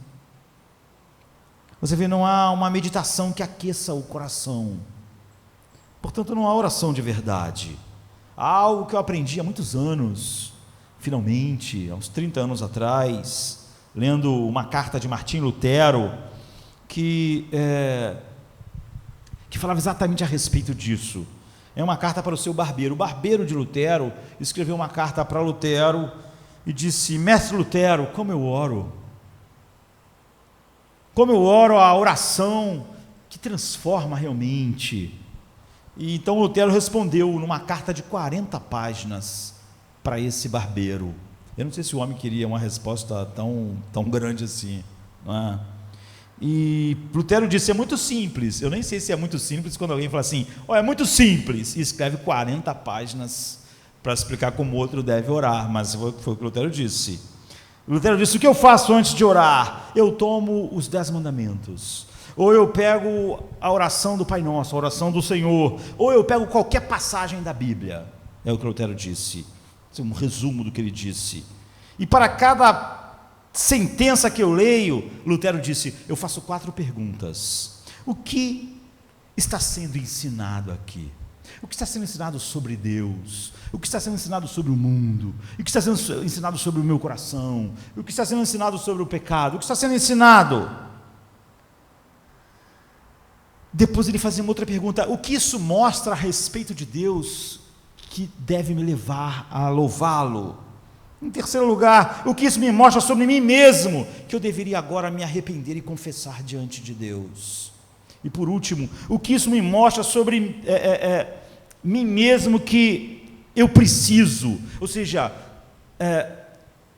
Você vê, não há uma meditação que aqueça o coração. Portanto, não há oração de verdade. Há algo que eu aprendi há muitos anos, finalmente, há uns 30 anos atrás, lendo uma carta de Martim Lutero, que falava exatamente a respeito disso. É uma carta para o seu barbeiro. O barbeiro de Lutero escreveu uma carta para Lutero e disse: mestre Lutero, como eu oro a oração que transforma realmente. E então Lutero respondeu numa carta de 40 páginas para esse barbeiro. Eu não sei se o homem queria uma resposta tão grande assim, não é? E Lutero disse: é muito simples. Eu nem sei se é muito simples quando alguém fala assim: é muito simples, e escreve 40 páginas para explicar como o outro deve orar. Mas foi o que Lutero disse. Lutero disse: o que eu faço antes de orar? Eu tomo os 10 mandamentos, ou eu pego a oração do Pai Nosso, a oração do Senhor, ou eu pego qualquer passagem da Bíblia. É o que Lutero disse. Esse é um resumo do que ele disse. E para cada sentença que eu leio, Lutero disse, eu faço 4 perguntas. O que está sendo ensinado aqui? O que está sendo ensinado sobre Deus? O que está sendo ensinado sobre o mundo? O que está sendo ensinado sobre o meu coração? O que está sendo ensinado sobre o pecado? O que está sendo ensinado? Depois ele fazia uma outra pergunta, o que isso mostra a respeito de Deus que deve me levar a louvá-lo? Em terceiro lugar, o que isso me mostra sobre mim mesmo, que eu deveria agora me arrepender e confessar diante de Deus? E por último, o que isso me mostra sobre mim mesmo que eu preciso, ou seja,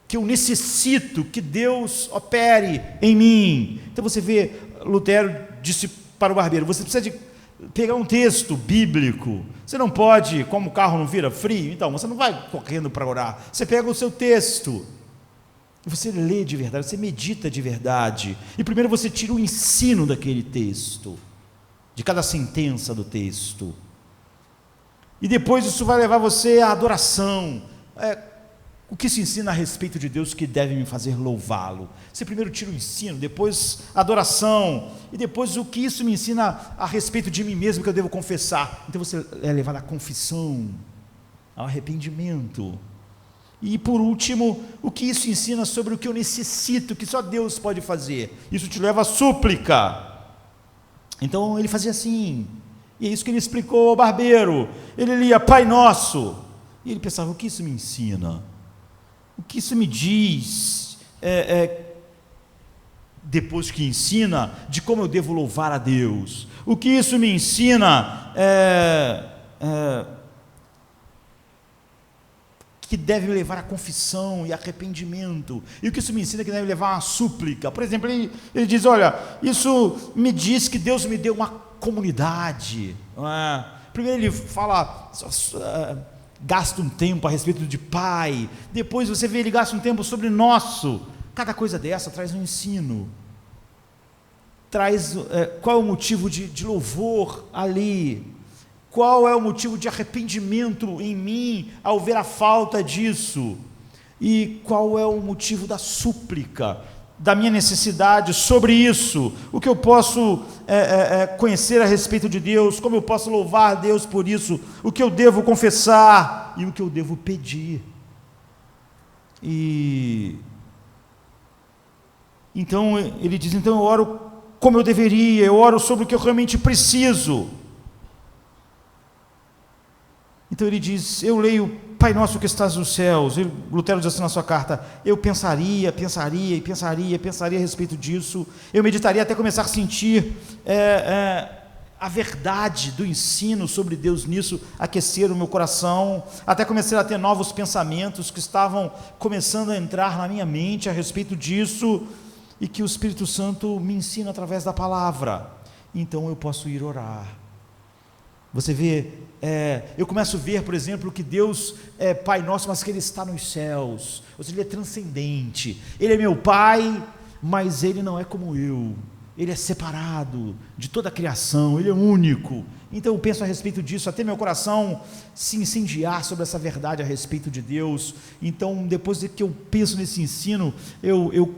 que eu necessito que Deus opere em mim. Então você vê, Lutero disse para o barbeiro, você precisa de pegar um texto bíblico, você não pode, como o carro não vira frio, então você não vai correndo para orar, você pega o seu texto, e você lê de verdade, você medita de verdade, e primeiro você tira o ensino daquele texto, de cada sentença do texto, e depois isso vai levar você à adoração, o que se ensina a respeito de Deus que deve me fazer louvá-lo. Você primeiro tira o ensino, depois a adoração, e depois o que isso me ensina a respeito de mim mesmo que eu devo confessar. Então você é levado à confissão, ao arrependimento. E por último, o que isso ensina sobre o que eu necessito, que só Deus pode fazer. Isso te leva à súplica. Então ele fazia assim, e é isso que ele explicou ao barbeiro. Ele lia Pai Nosso, e ele pensava, o que isso me ensina? O que isso me diz, depois que ensina, de como eu devo louvar a Deus? O que isso me ensina, que deve me levar à confissão e arrependimento? E o que isso me ensina que deve levar à súplica? Por exemplo, ele diz, olha, isso me diz que Deus me deu uma comunidade. Primeiro ele fala... gasta um tempo a respeito de pai, depois você vê ele gasta um tempo sobre nosso. Cada coisa dessa traz um ensino, traz qual é o motivo de louvor ali, qual é o motivo de arrependimento em mim ao ver a falta disso, e qual é o motivo da súplica, da minha necessidade sobre isso, o que eu posso conhecer a respeito de Deus, como eu posso louvar a Deus por isso, o que eu devo confessar e o que eu devo pedir. E então ele diz, então eu oro como eu deveria, eu oro sobre o que eu realmente preciso. Então ele diz, eu leio Pai Nosso que estás nos céus, Lutero diz assim na sua carta, eu pensaria a respeito disso, eu meditaria até começar a sentir a verdade do ensino sobre Deus nisso, aquecer o meu coração, até começar a ter novos pensamentos que estavam começando a entrar na minha mente a respeito disso, e que o Espírito Santo me ensina através da palavra, então eu posso ir orar. Você vê, eu começo a ver, por exemplo, que Deus é Pai Nosso, mas que Ele está nos céus, ou seja, Ele é transcendente, Ele é meu Pai, mas Ele não é como eu, Ele é separado de toda a criação, Ele é único. Então eu penso a respeito disso, até meu coração se incendiar sobre essa verdade a respeito de Deus. Então depois de que eu penso nesse ensino, eu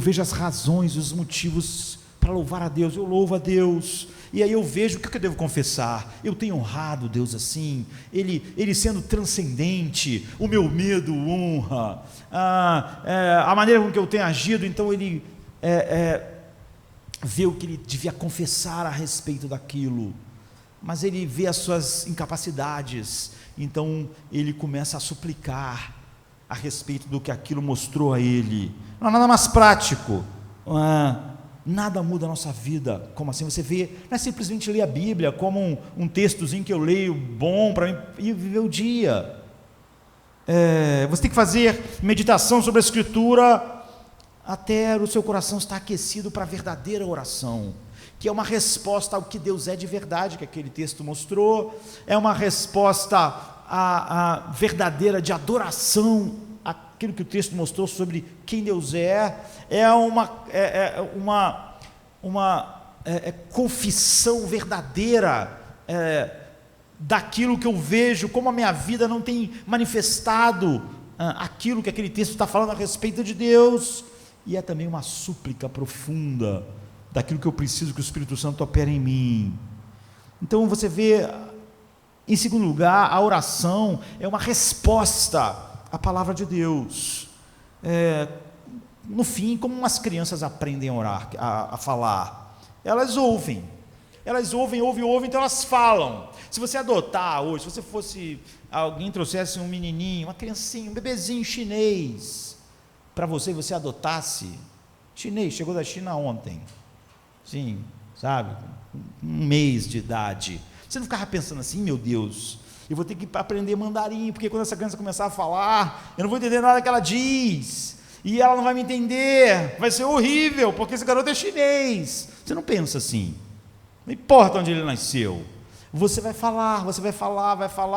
vejo as razões, os motivos para louvar a Deus, eu louvo a Deus, e aí eu vejo o que eu devo confessar, eu tenho honrado Deus assim, Ele sendo transcendente, o meu medo honra, a maneira com que eu tenho agido, então Ele vê o que Ele devia confessar a respeito daquilo, mas Ele vê as suas incapacidades, então Ele começa a suplicar a respeito do que aquilo mostrou a Ele. Não há nada mais prático, nada muda a nossa vida, como assim? Você vê, não é simplesmente ler a Bíblia como um textozinho que eu leio bom para mim e viver o dia. Você tem que fazer meditação sobre a Escritura até o seu coração estar aquecido para a verdadeira oração, que é uma resposta ao que Deus é de verdade, que aquele texto mostrou, é uma resposta a verdadeira de adoração, aquilo que o texto mostrou sobre quem Deus é uma confissão verdadeira daquilo que eu vejo, como a minha vida não tem manifestado aquilo que aquele texto está falando a respeito de Deus, e é também uma súplica profunda daquilo que eu preciso que o Espírito Santo opere em mim. Então você vê, em segundo lugar, a oração é uma resposta à palavra de Deus. No fim, como as crianças aprendem a orar, a falar? Elas ouvem, então elas falam. Se você adotar hoje, se você fosse, alguém trouxesse um menininho, uma criancinha, um bebezinho chinês, para você, e você adotasse, chinês, chegou da China ontem, sim, sabe, um mês de idade, você não ficava pensando assim, meu Deus, eu vou ter que aprender mandarim, porque quando essa criança começar a falar, eu não vou entender nada que ela diz, e ela não vai me entender, vai ser horrível, porque esse garoto é chinês. Você não pensa assim, não importa onde ele nasceu, você vai falar,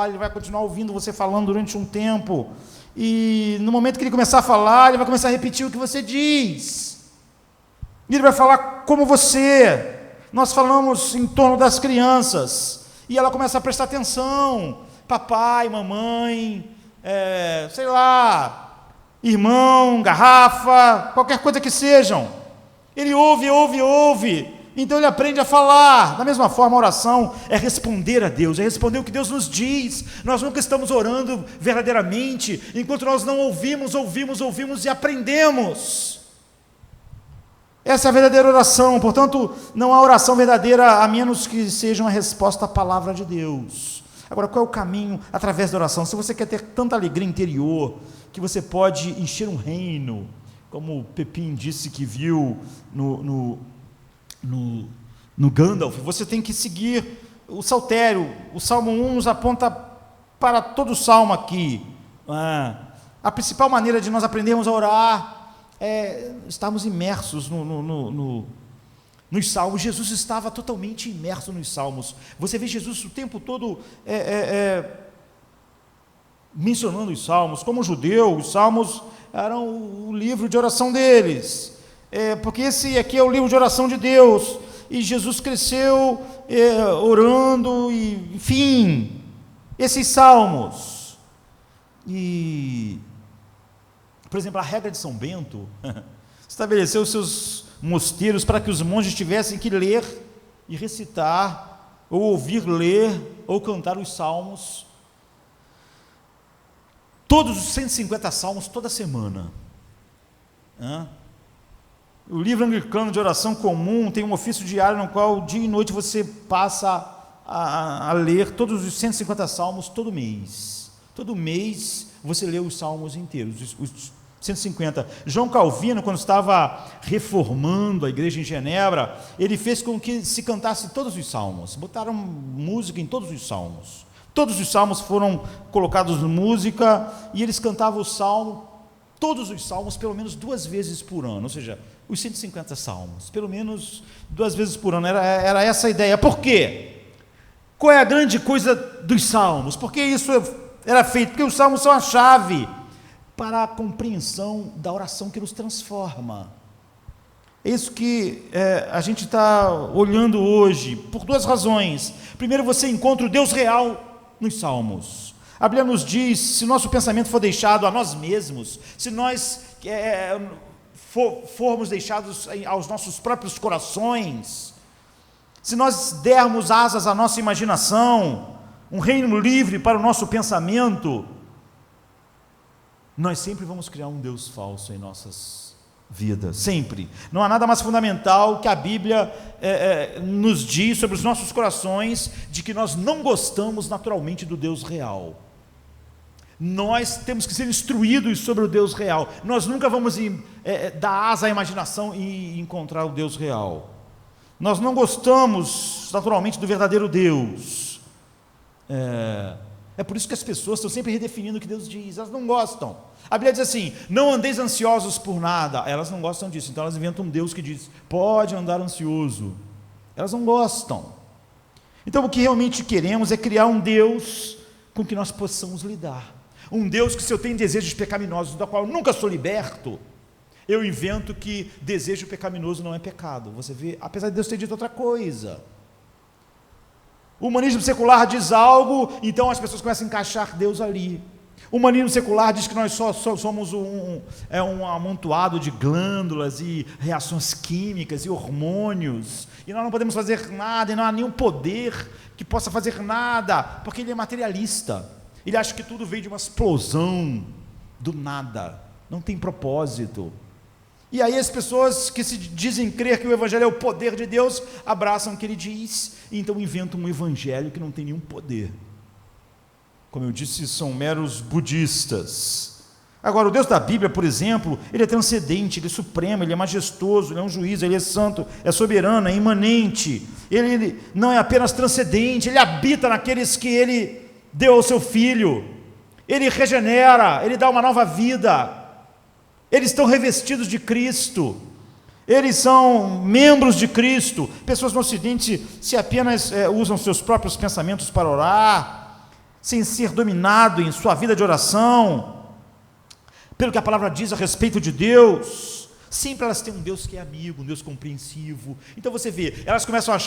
ele vai continuar ouvindo você falando durante um tempo, e no momento que ele começar a falar, ele vai começar a repetir o que você diz, e ele vai falar como você. Nós falamos em torno das crianças, e ela começa a prestar atenção, papai, mamãe, sei lá, irmão, garrafa, qualquer coisa que sejam, ele ouve, então ele aprende a falar. Da mesma forma, a oração é responder a Deus, é responder o que Deus nos diz. Nós nunca estamos orando verdadeiramente, enquanto nós não ouvimos e aprendemos. Essa é a verdadeira oração. Portanto, não há oração verdadeira a menos que seja uma resposta à palavra de Deus. Agora, qual é o caminho através da oração? Se você quer ter tanta alegria interior, que você pode encher um reino, como o Pepin disse que viu no Gandalf, você tem que seguir o saltério. O Salmo 1 nos aponta para todo o Salmo aqui. A principal maneira de nós aprendermos a orar é estarmos imersos nos Salmos. Jesus estava totalmente imerso nos Salmos. Você vê Jesus o tempo todo mencionando os Salmos. Como judeu, os Salmos eram o livro de oração deles, porque esse aqui é o livro de oração de Deus, e Jesus cresceu orando, e, enfim, esses Salmos. E, por exemplo, a regra de São Bento estabeleceu os seus mosteiros para que os monges tivessem que ler e recitar, ou ouvir ler, ou cantar os salmos, todos os 150 salmos, toda semana. O livro anglicano de oração comum tem um ofício diário no qual dia e noite você passa a ler todos os 150 salmos todo mês. Todo mês você lê os salmos inteiros, os 150. João Calvino, quando estava reformando a igreja em Genebra, ele fez com que se cantasse todos os salmos, botaram música em todos os salmos. Todos os salmos foram colocados em música, e eles cantavam o salmo, todos os salmos, pelo menos 2 vezes por ano, ou seja, os 150 salmos, pelo menos 2 vezes por ano, era essa a ideia. Por quê? Qual é a grande coisa dos salmos? Por que isso era feito? Porque os salmos são a chave para a compreensão da oração que nos transforma. É isso que a gente está olhando hoje, por 2 razões. Primeiro, você encontra o Deus real nos salmos. A Bíblia nos diz, se nosso pensamento for deixado a nós mesmos, se nós formos deixados aos nossos próprios corações, se nós dermos asas à nossa imaginação, um reino livre para o nosso pensamento, nós sempre vamos criar um Deus falso em nossas vidas, sempre. Não há nada mais fundamental que a Bíblia nos diz sobre os nossos corações, de que nós não gostamos naturalmente do Deus real. Nós temos que ser instruídos sobre o Deus real. Nós nunca vamos dar asa à imaginação e encontrar o Deus real. Nós não gostamos naturalmente do verdadeiro Deus. É por isso que as pessoas estão sempre redefinindo o que Deus diz. Elas não gostam. A Bíblia diz assim: não andeis ansiosos por nada. Elas não gostam disso, então elas inventam um Deus que diz: pode andar ansioso. Elas não gostam. Então o que realmente queremos é criar um Deus com que nós possamos lidar. Um Deus que, se eu tenho desejos pecaminosos, da qual eu nunca sou liberto, eu invento que desejo pecaminoso não é pecado. Você vê, apesar de Deus ter dito outra coisa. O humanismo secular diz algo, então as pessoas começam a encaixar Deus ali. O humanismo secular diz que nós só somos um amontoado de glândulas e reações químicas e hormônios, e nós não podemos fazer nada, e não há nenhum poder que possa fazer nada, porque ele é materialista. Ele acha que tudo veio de uma explosão do nada, não tem propósito. E aí as pessoas que se dizem crer que o evangelho é o poder de Deus, abraçam o que ele diz, e então inventam um evangelho que não tem nenhum poder. Como eu disse, são meros budistas. Agora, o Deus da Bíblia, por exemplo, ele é transcendente, ele é supremo, ele é majestoso, ele é um juiz, ele é santo, é soberano, é imanente. Ele não é apenas transcendente, ele habita naqueles que ele deu ao seu Filho. Ele regenera, ele dá uma nova vida. Eles estão revestidos de Cristo. Eles são membros de Cristo. Pessoas no Ocidente se apenas usam seus próprios pensamentos para orar, sem ser dominado em sua vida de oração, pelo que a palavra diz a respeito de Deus. Sempre elas têm um Deus que é amigo, um Deus compreensivo. Então você vê, elas começam a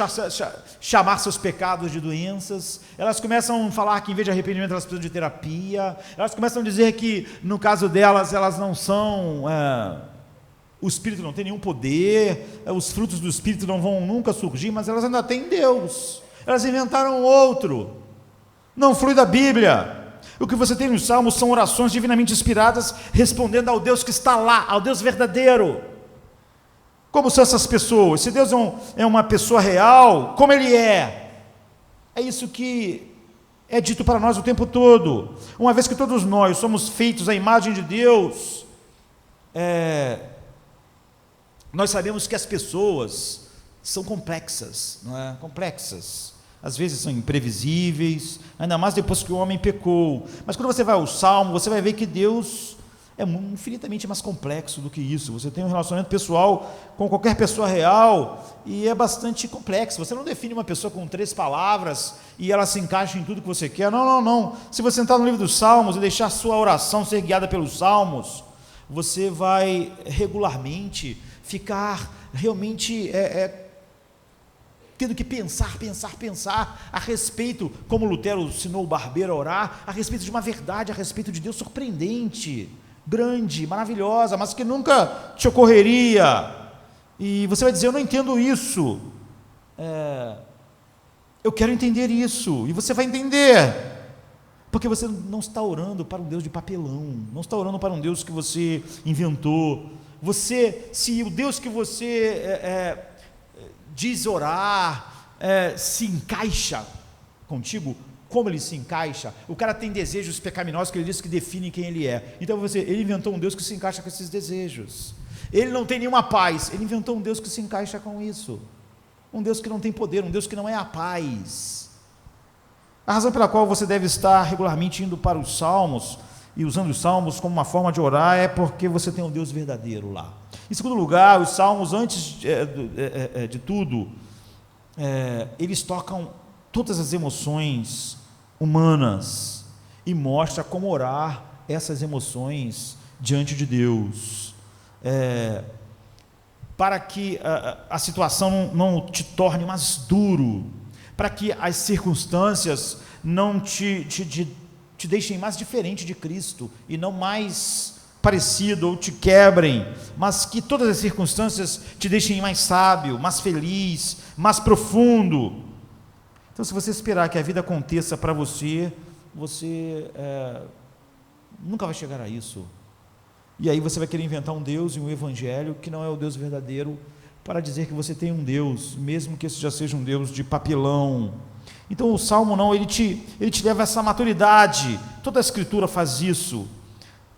chamar seus pecados de doenças, elas começam a falar que em vez de arrependimento elas precisam de terapia, elas começam a dizer que no caso delas, elas não são, o Espírito não tem nenhum poder, os frutos do Espírito não vão nunca surgir, mas elas ainda têm Deus, elas inventaram outro. Não flui da Bíblia. O que você tem nos Salmos são orações divinamente inspiradas, respondendo ao Deus que está lá, ao Deus verdadeiro. Como são essas pessoas? Se Deus é uma pessoa real, como Ele é? É isso que é dito para nós o tempo todo. Uma vez que todos nós somos feitos à imagem de Deus, nós sabemos que as pessoas são complexas, não é? Complexas. Às vezes são imprevisíveis, ainda mais depois que o homem pecou. Mas quando você vai ao Salmo, você vai ver que Deus é infinitamente mais complexo do que isso. Você tem um relacionamento pessoal com qualquer pessoa real e é bastante complexo. Você não define uma pessoa com 3 palavras e ela se encaixa em tudo que você quer. Não. Se você entrar no livro dos Salmos e deixar a sua oração ser guiada pelos Salmos, você vai regularmente ficar realmente tendo que pensar a respeito, como Lutero ensinou o barbeiro a orar, a respeito de uma verdade, a respeito de Deus surpreendente, grande, maravilhosa, mas que nunca te ocorreria. E você vai dizer, eu não entendo isso. Eu quero entender isso. E você vai entender. Porque você não está orando para um Deus de papelão, não está orando para um Deus que você inventou. Se o Deus que você diz orar, se encaixa contigo, como ele se encaixa? O cara tem desejos pecaminosos que ele diz que definem quem ele é. Então ele inventou um Deus que se encaixa com esses desejos. Ele não tem nenhuma paz, ele inventou um Deus que se encaixa com isso. Um Deus que não tem poder, um Deus que não é a paz. A razão pela qual você deve estar regularmente indo para os Salmos e usando os Salmos como uma forma de orar é porque você tem um Deus verdadeiro lá. Em segundo lugar, os Salmos, antes de tudo, eles tocam todas as emoções humanas e mostra como orar essas emoções diante de Deus, para que a situação não te torne mais duro, para que as circunstâncias não te deixem mais diferente de Cristo e não mais parecido ou te quebrem, mas que todas as circunstâncias te deixem mais sábio, mais feliz, mais profundo. Então, se você esperar que a vida aconteça para você, você nunca vai chegar a isso. E aí você vai querer inventar um Deus e um evangelho que não é o Deus verdadeiro, para dizer que você tem um Deus, mesmo que esse já seja um Deus de papelão. Então o Salmo não, ele te leva a essa maturidade. Toda a Escritura faz isso.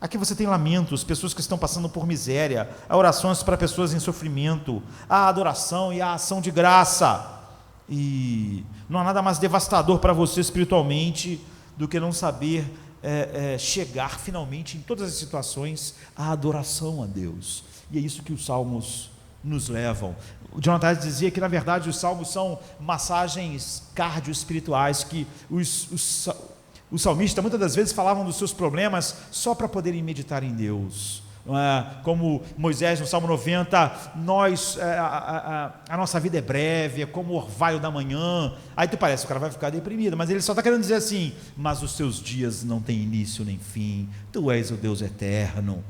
Aqui você tem lamentos, pessoas que estão passando por miséria, há orações para pessoas em sofrimento, há adoração e há ação de graça. E não há nada mais devastador para você espiritualmente do que não saber chegar finalmente em todas as situações à adoração a Deus. E é isso que os Salmos nos levam. O Jonathan dizia que na verdade os Salmos são massagens cardio-espirituais, que os salmistas muitas das vezes falavam dos seus problemas só para poderem meditar em Deus. Como Moisés no Salmo 90, a nossa vida é breve, é como o orvalho da manhã. Aí tu parece que o cara vai ficar deprimido, mas ele só está querendo dizer assim: mas os teus dias não têm início nem fim, tu és o Deus eterno,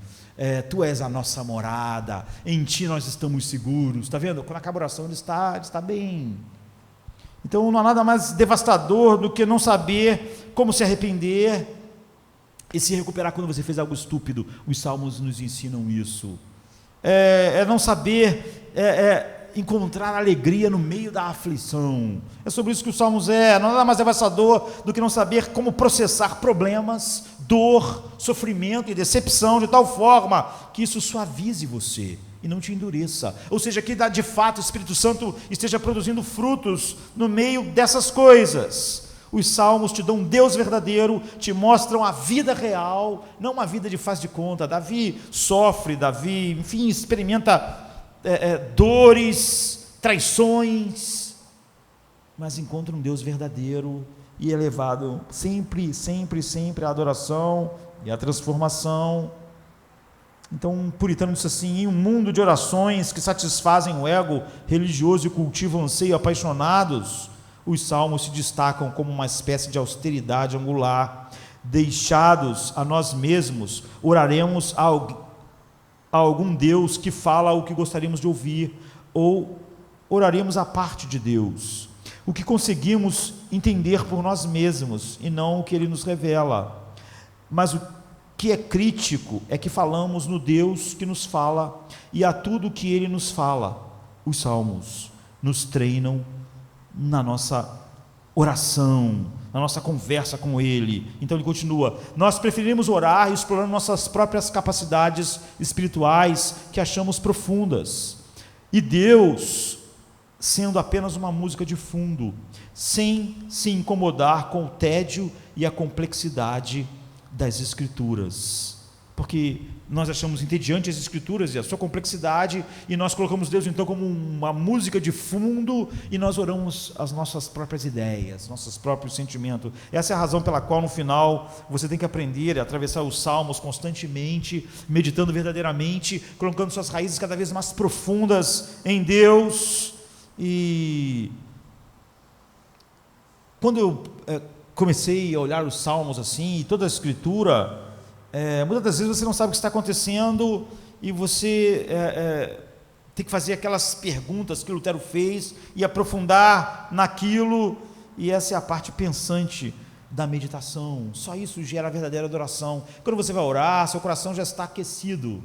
tu és a nossa morada, em ti nós estamos seguros. Está vendo? Quando acaba a oração ele está bem. Então não há nada mais devastador do que não saber como se arrepender e se recuperar quando você fez algo estúpido. Os salmos nos ensinam isso. Não saber encontrar alegria no meio da aflição. É sobre isso que os salmos não há nada mais devastador do que não saber como processar problemas, dor, sofrimento e decepção de tal forma que isso suavize você e não te endureça. Ou seja, que de fato o Espírito Santo esteja produzindo frutos no meio dessas coisas. Os salmos te dão um Deus verdadeiro, te mostram a vida real, não uma vida de faz de conta. Davi sofre, enfim, experimenta dores, traições, mas encontra um Deus verdadeiro e é levado sempre, sempre, sempre à adoração e à transformação. Então um puritano disse assim: em um mundo de orações que satisfazem o ego religioso e cultivam anseio apaixonados, os salmos se destacam como uma espécie de austeridade angular. Deixados a nós mesmos, oraremos a algum Deus que fala o que gostaríamos de ouvir, ou oraremos à parte de Deus, o que conseguimos entender por nós mesmos e não o que Ele nos revela. Mas o que é crítico é que falamos no Deus que nos fala e a tudo o que Ele nos fala. Os salmos nos treinam na nossa oração, na nossa conversa com Ele. Então ele continua: nós preferimos orar explorando nossas próprias capacidades espirituais que achamos profundas, e Deus sendo apenas uma música de fundo, sem se incomodar com o tédio e a complexidade das Escrituras, porque nós achamos entediante as Escrituras e a sua complexidade, e nós colocamos Deus então como uma música de fundo, e nós oramos as nossas próprias ideias, nossos próprios sentimentos. Essa é a razão pela qual no final você tem que aprender a atravessar os salmos constantemente, meditando verdadeiramente, colocando suas raízes cada vez mais profundas em Deus. E quando eu comecei a olhar os salmos assim, e toda a Escritura, muitas das vezes você não sabe o que está acontecendo, e você tem que fazer aquelas perguntas que Lutero fez e aprofundar naquilo, e essa é a parte pensante da meditação. Só isso gera a verdadeira adoração. Quando você vai orar, seu coração já está aquecido,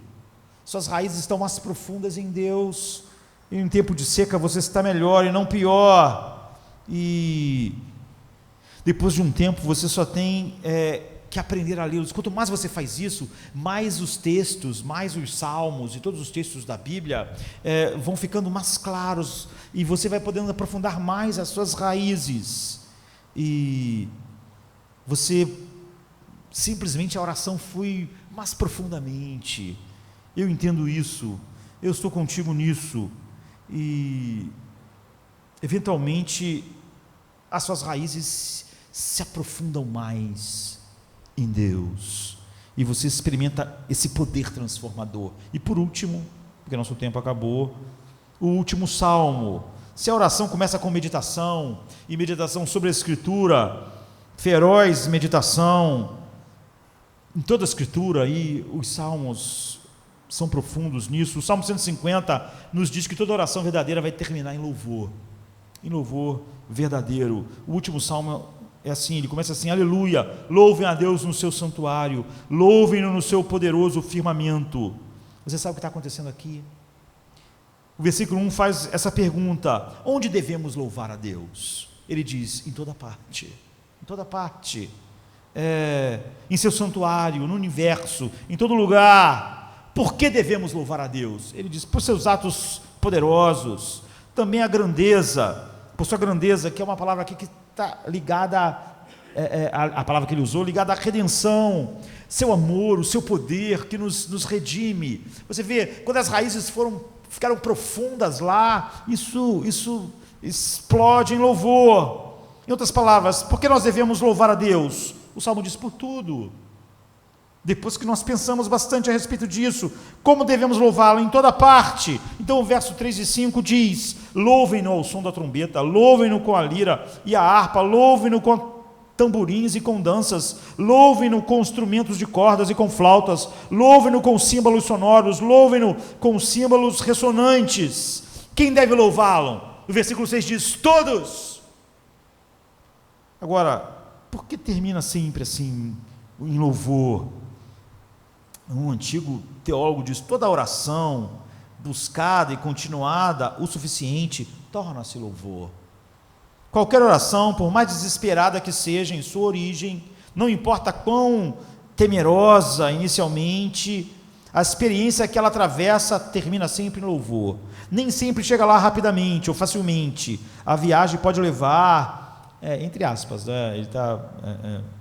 suas raízes estão mais profundas em Deus, e em tempo de seca você está melhor e não pior, e depois de um tempo você só tem que aprender a lê-los. Quanto mais você faz isso, mais os textos, mais os salmos e todos os textos da Bíblia vão ficando mais claros, e você vai podendo aprofundar mais as suas raízes, e você simplesmente, a oração flui mais profundamente. Eu entendo isso, eu estou contigo nisso, e eventualmente as suas raízes se aprofundam mais em Deus, e você experimenta esse poder transformador. E por último, porque nosso tempo acabou, o último salmo. Se a oração começa com meditação, e meditação sobre a Escritura, feroz meditação em toda a Escritura, e os salmos são profundos nisso. O Salmo 150 nos diz que toda oração verdadeira vai terminar em louvor verdadeiro. O último salmo é assim, ele começa assim: aleluia, louvem a Deus no seu santuário, louvem-no no seu poderoso firmamento. Você sabe o que está acontecendo aqui? O versículo 1 faz essa pergunta: onde devemos louvar a Deus? Ele diz: em toda parte, em seu santuário, no universo, em todo lugar. Por que devemos louvar a Deus? Ele diz: por seus atos poderosos, também a grandeza, por sua grandeza, que é uma palavra aqui que está ligada a palavra que ele usou, ligada à redenção, seu amor, o seu poder que nos redime. Você vê, quando as raízes ficaram profundas lá, isso explode em louvor. Em outras palavras, por que nós devemos louvar a Deus? O Salmo diz: por tudo. Depois que nós pensamos bastante a respeito disso, como devemos louvá-lo em toda parte? Então o verso 3 e 5 diz: louvem-no ao som da trombeta, louvem-no com a lira e a harpa, louvem-no com tamborins e com danças, louvem-no com instrumentos de cordas e com flautas, louvem-no com símbolos sonoros, louvem-no com símbolos ressonantes. Quem deve louvá-lo? O versículo 6 diz: todos. Agora, por que termina sempre assim, em louvor? Um antigo teólogo diz: toda oração buscada e continuada o suficiente torna-se louvor. Qualquer oração, por mais desesperada que seja em sua origem, não importa quão temerosa inicialmente, a experiência que ela atravessa termina sempre em louvor. Nem sempre chega lá rapidamente ou facilmente. A viagem pode levar, entre aspas, ele está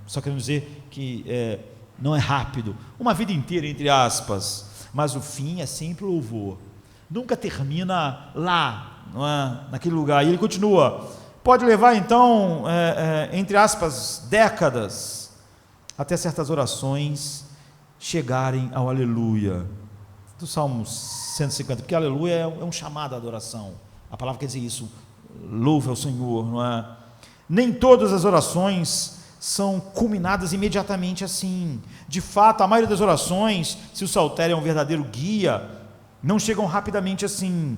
só querendo dizer que não é rápido, uma vida inteira, entre aspas, mas o fim é sempre louvor. Nunca termina lá, não é? Naquele lugar. E ele continua: pode levar então, entre aspas, décadas, até certas orações chegarem ao aleluia. Do Salmo 150, porque aleluia é um chamado à adoração. A palavra quer dizer isso: louve ao Senhor, não é? Nem todas as orações são culminadas imediatamente assim. De fato, a maioria das orações, se o saltério é um verdadeiro guia, não chegam rapidamente assim,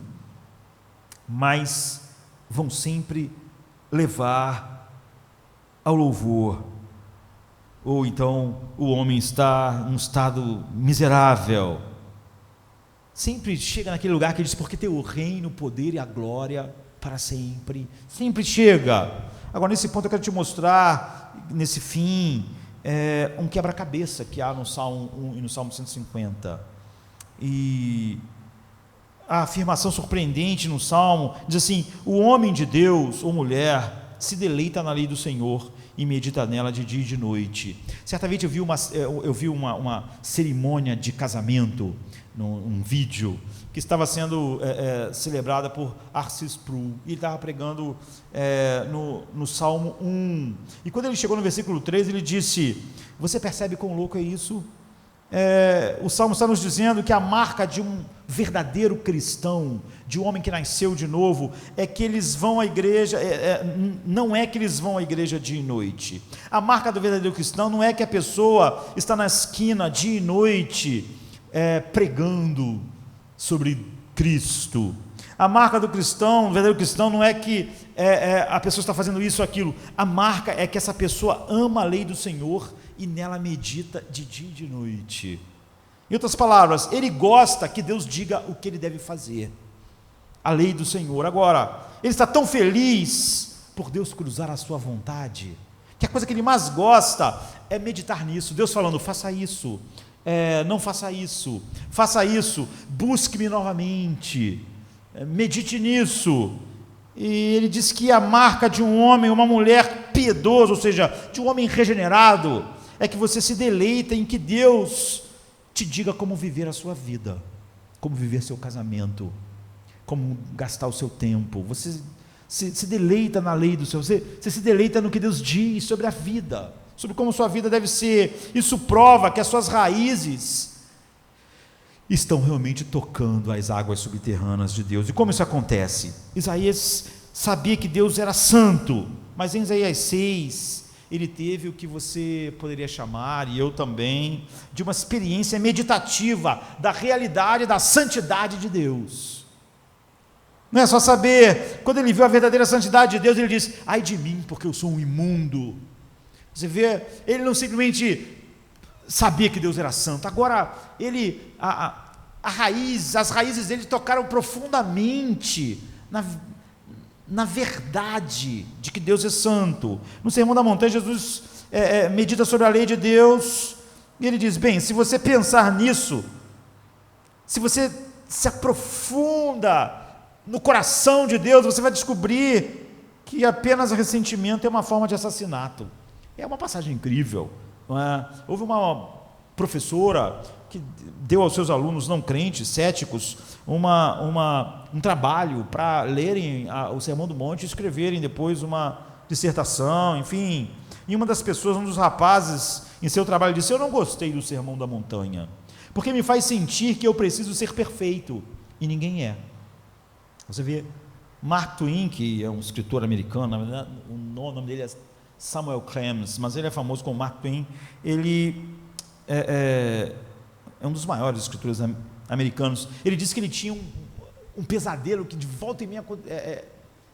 mas vão sempre levar ao louvor. Ou então o homem está em um estado miserável, sempre chega naquele lugar que ele diz: porque teu reino, o poder e a glória para sempre. Sempre chega. Agora, nesse ponto eu quero te mostrar, nesse fim, um quebra-cabeça que há no Salmo 1 e no Salmo 150. E a afirmação surpreendente no Salmo diz assim: o homem de Deus ou mulher se deleita na lei do Senhor e medita nela de dia e de noite. Certamente eu vi uma cerimônia de casamento, um vídeo que estava sendo celebrada por Arcis Pru, e ele estava pregando no Salmo 1, e quando ele chegou no versículo 3, ele disse: você percebe quão louco é isso? O Salmo está nos dizendo que a marca de um verdadeiro cristão, de um homem que nasceu de novo, é que eles vão à igreja, não é que eles vão à igreja dia e noite. A marca do verdadeiro cristão não é que a pessoa está na esquina dia e noite pregando sobre Cristo. A marca do cristão, do verdadeiro cristão, não é que a pessoa está fazendo isso ou aquilo. A marca é que essa pessoa ama a lei do Senhor e nela medita de dia e de noite. Em outras palavras, ele gosta que Deus diga o que ele deve fazer, a lei do Senhor. Agora, ele está tão feliz por Deus cruzar a sua vontade, que a coisa que ele mais gosta é meditar nisso. Deus falando: faça isso, não faça isso, faça isso, busque-me novamente, medite nisso. E ele diz que a marca de um homem, uma mulher piedoso, ou seja, de um homem regenerado, é que você se deleita em que Deus te diga como viver a sua vida, como viver seu casamento, como gastar o seu tempo. Você se deleita na lei do Senhor, você se deleita no que Deus diz sobre a vida, sobre como sua vida deve ser. Isso prova que as suas raízes estão realmente tocando as águas subterrâneas de Deus. E como isso acontece? Isaías sabia que Deus era santo, mas em Isaías 6, ele teve o que você poderia chamar, e eu também, de uma experiência meditativa da realidade da santidade de Deus. Não é só saber, quando ele viu a verdadeira santidade de Deus, ele diz: ai de mim, porque eu sou um imundo. Você vê, ele não simplesmente sabia que Deus era santo, agora ele, as raízes dele tocaram profundamente na verdade de que Deus é santo. No Sermão da Montanha, Jesus medita sobre a lei de Deus, e ele diz: bem, se você pensar nisso, se você se aprofunda no coração de Deus, você vai descobrir que apenas ressentimento é uma forma de assassinato. É uma passagem incrível, não é? Houve uma professora que deu aos seus alunos não crentes, céticos, um trabalho para lerem o Sermão do Monte e escreverem depois uma dissertação, enfim, E uma das pessoas, um dos rapazes, em seu trabalho, disse: eu não gostei do Sermão da Montanha, porque me faz sentir que eu preciso ser perfeito, e ninguém é. Você vê, Mark Twain, que é um escritor americano, na verdade, o nome dele é Samuel Clemens, mas ele é famoso como Mark Twain. Ele é um dos maiores escritores americanos. Ele disse que ele tinha um pesadelo que de volta e meia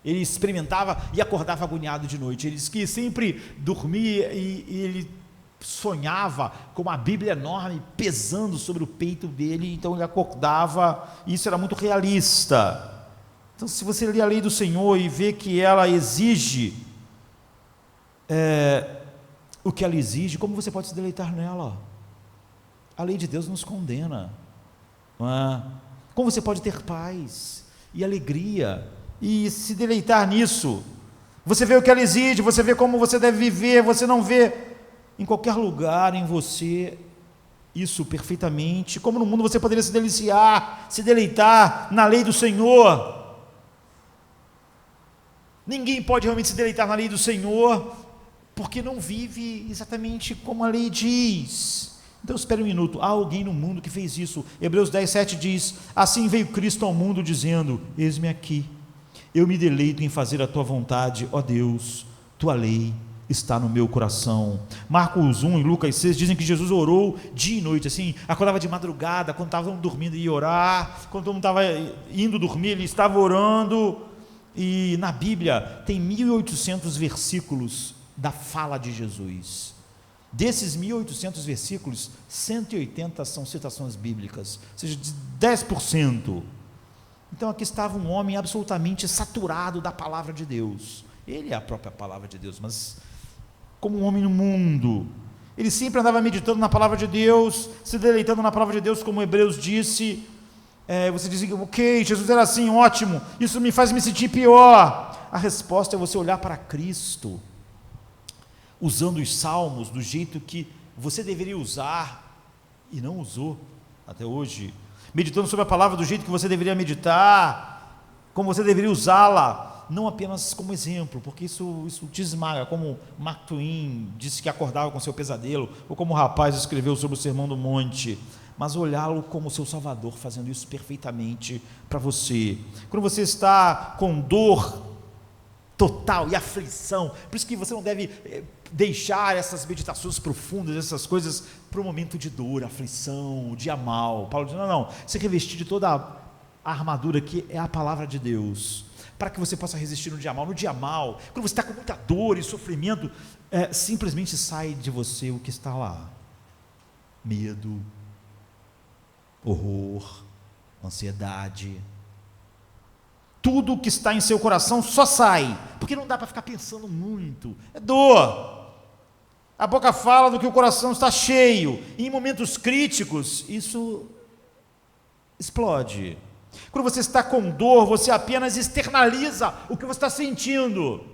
ele experimentava e acordava agoniado de noite. Ele disse que sempre dormia e ele sonhava com uma Bíblia enorme pesando sobre o peito dele, então ele acordava, e isso era muito realista. Então, se você lê a lei do Senhor e vê que ela exige o que ela exige, como você pode se deleitar nela? A lei de Deus nos condena, não é? Como você pode ter paz e alegria e se deleitar nisso? Você vê o que ela exige, você vê como você deve viver, você não vê em qualquer lugar em você isso perfeitamente. Como no mundo você poderia se deliciar, se deleitar na lei do Senhor? Ninguém pode realmente se deleitar na lei do Senhor, porque não vive exatamente como a lei diz. Então espere um minuto, há alguém no mundo que fez isso. Hebreus 10:7 diz: assim veio Cristo ao mundo dizendo: eis-me aqui, eu me deleito em fazer a tua vontade, ó Deus, tua lei está no meu coração. Marcos 1 e Lucas 6 dizem que Jesus orou dia e noite, assim, acordava de madrugada, quando estavam dormindo ia orar, quando todo mundo estava indo dormir, ele estava orando. E na Bíblia tem 1.800 versículos da fala de Jesus. Desses 1.800 versículos, 180 são citações bíblicas, ou seja, de 10%. Então aqui estava um homem absolutamente saturado da palavra de Deus. Ele é a própria palavra de Deus, mas como um homem no mundo, ele sempre andava meditando na palavra de Deus, se deleitando na palavra de Deus, como Hebreus disse. Você diz: ok, Jesus era assim, ótimo, isso me faz me sentir pior. A resposta é você olhar para Cristo, usando os salmos do jeito que você deveria usar e não usou até hoje, meditando sobre a palavra do jeito que você deveria meditar, como você deveria usá-la, não apenas como exemplo, porque isso te esmaga, como Mark Twain disse que acordava com seu pesadelo, ou como o rapaz escreveu sobre o Sermão do Monte, mas olhá-lo como seu Salvador, fazendo isso perfeitamente para você. Quando você está com dor total e aflição, por isso que você não deve deixar essas meditações profundas, essas coisas, para o momento de dor, aflição, o dia mal. Paulo diz: não, se revestir de toda a armadura que é a palavra de Deus, para que você possa resistir no dia mal. No dia mal, quando você está com muita dor e sofrimento, simplesmente sai de você o que está lá: medo, horror, ansiedade. Tudo que está em seu coração só sai, porque não dá para ficar pensando muito, é dor. A boca fala do que o coração está cheio, e em momentos críticos isso explode. Quando você está com dor, você apenas externaliza o que você está sentindo,